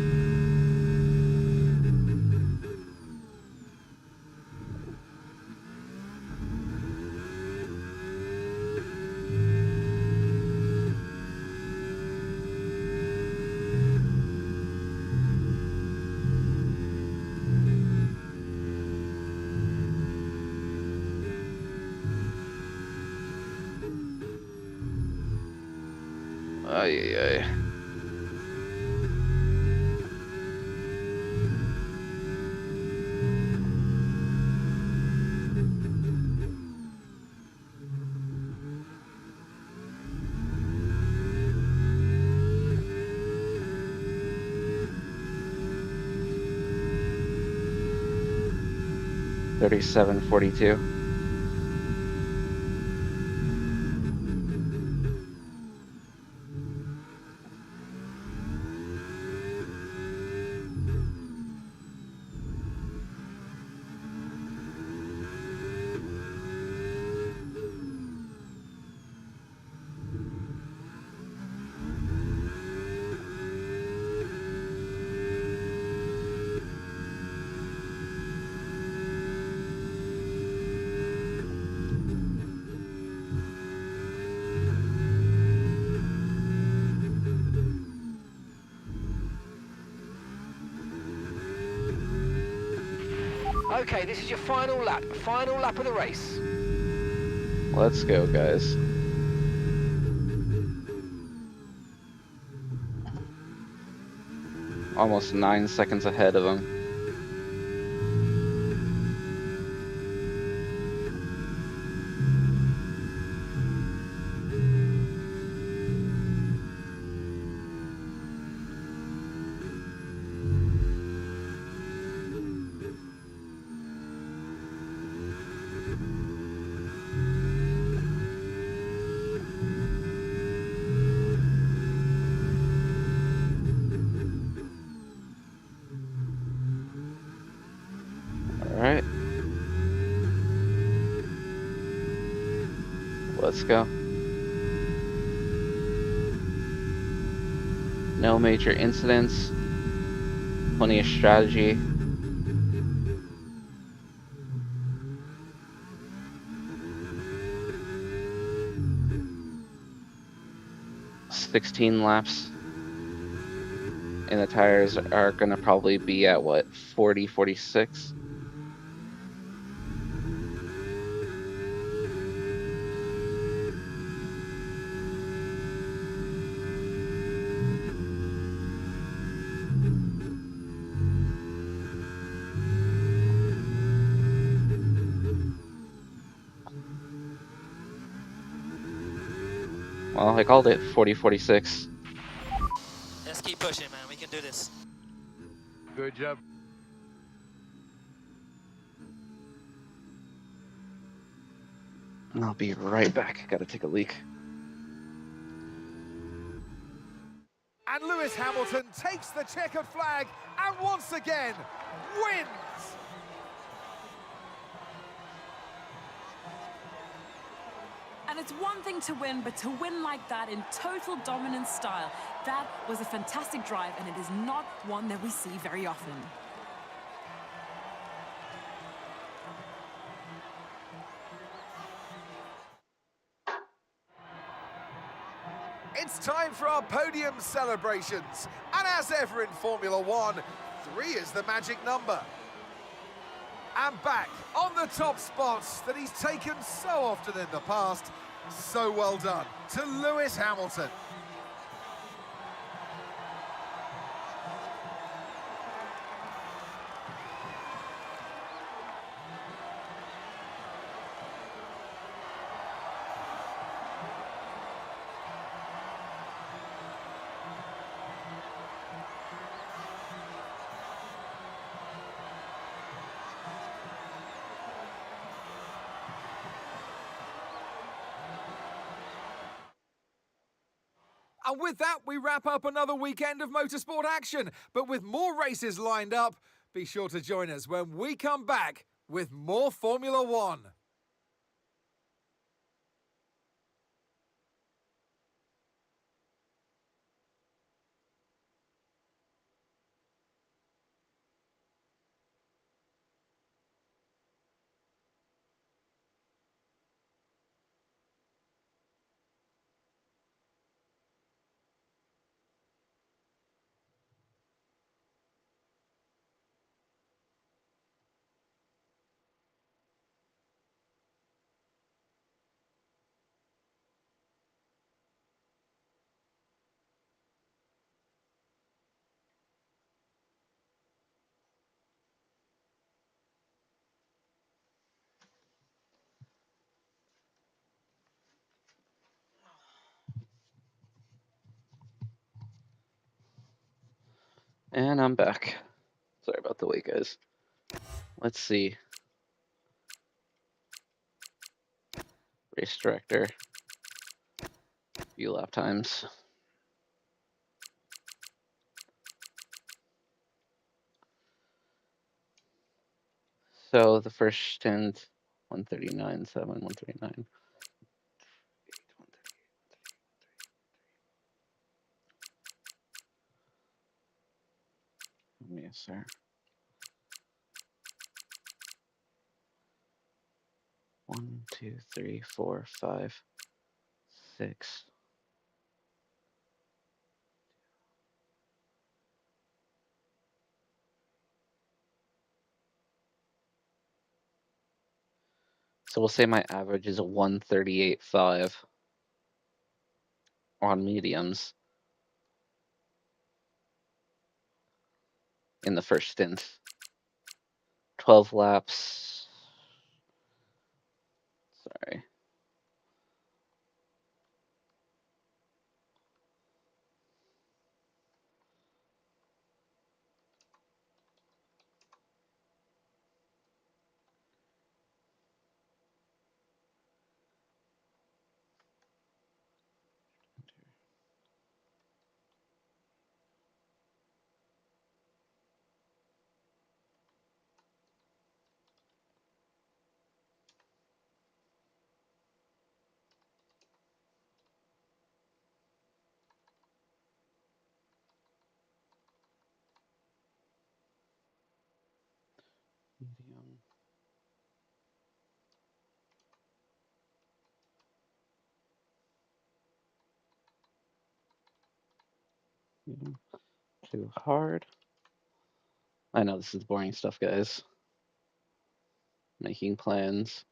Ay, ay, ay. .37.42. Okay, this is your final lap of the race. Let's go, guys. Almost 9 seconds ahead of him. All right. Let's go. No major incidents. Plenty of strategy. $16 laps. And the tires are going to probably be at what, 40, 46? Well, I called it 40, 46. Let's keep pushing, man. We can do this. Good job. I'll be right back. Gotta take a leak. And Lewis Hamilton takes the checkered flag and once again wins. And it's one thing to win, but to win like that in total dominance style, that was a fantastic drive, and it is not one that we see very often. It's time for our podium celebrations. And as ever in Formula One, 3 is the magic number. And back on the top spots that he's taken so often in the past. So well done to Lewis Hamilton. And with that, we wrap up another weekend of motorsport action. But with more races lined up, be sure to join us when we come back with more Formula One. And I'm back. Sorry about the wait, guys. Let's see. Race director. Few lap times. So the first stint, 139.7, 139. Yes, sir. 1, 2, 3, 4, 5, 6. So we'll say my average is a 138.5 on mediums in the first stint. 12 laps. Sorry. Medium. Medium. Too hard. I know this is boring stuff, guys. Making plans.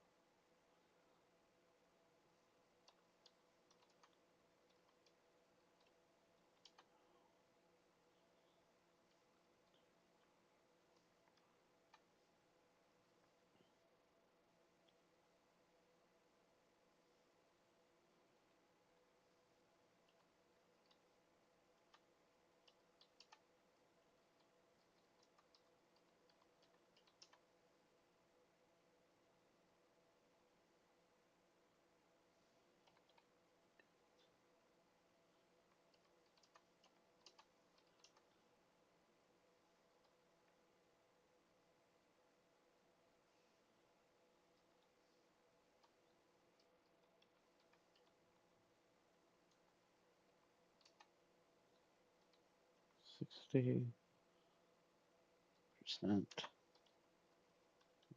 %60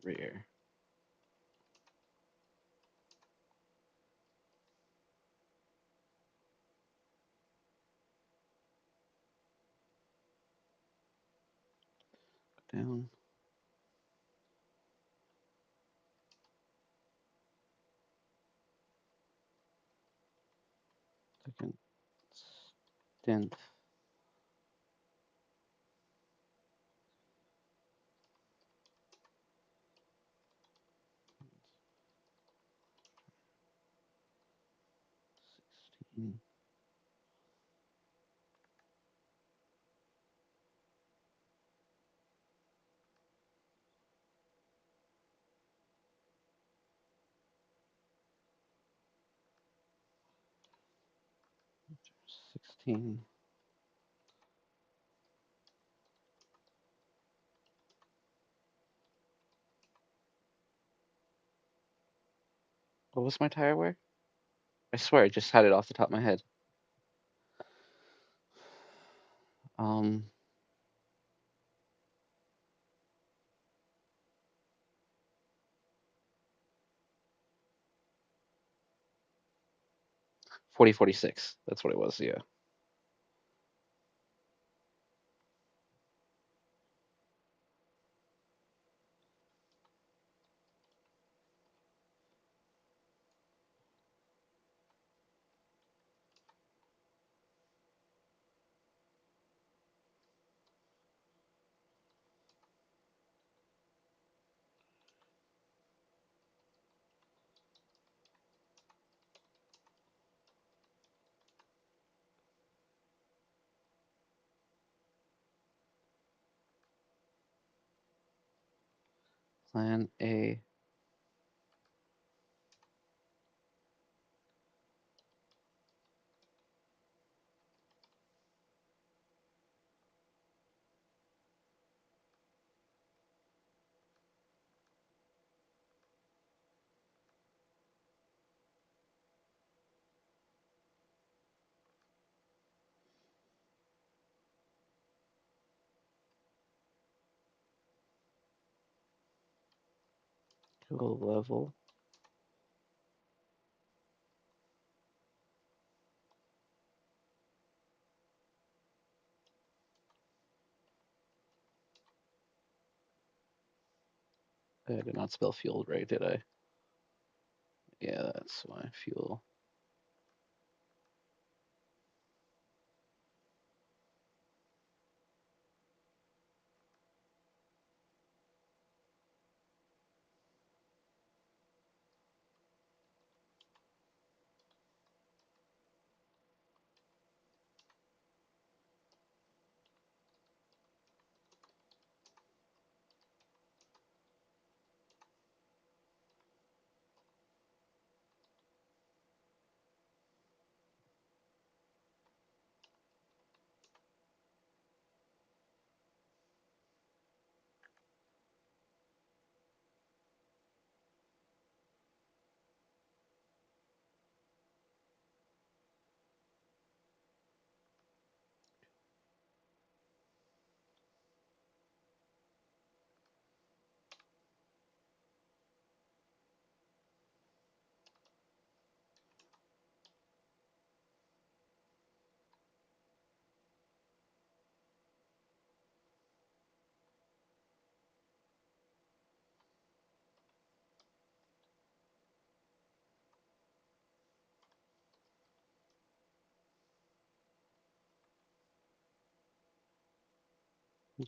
rear. Down. Second stint. Mm, 16. What was my tire wear? I swear I just had it off the top of my head. Um, 40/46. That's what it was. Yeah. Plan A. Go level. I did not spell fueled right, did I? Yeah, that's why fuel.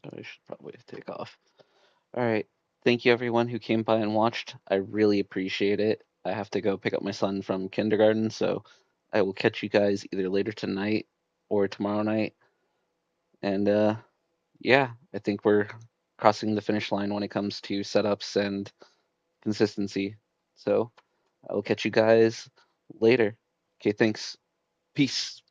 I should probably take off. All right. Thank you, everyone who came by and watched. I really appreciate it. I have to go pick up my son from kindergarten, so I will catch you guys either later tonight or tomorrow night. And yeah, I think we're crossing the finish line when it comes to setups and consistency. So I will catch you guys later. Okay, thanks. Peace.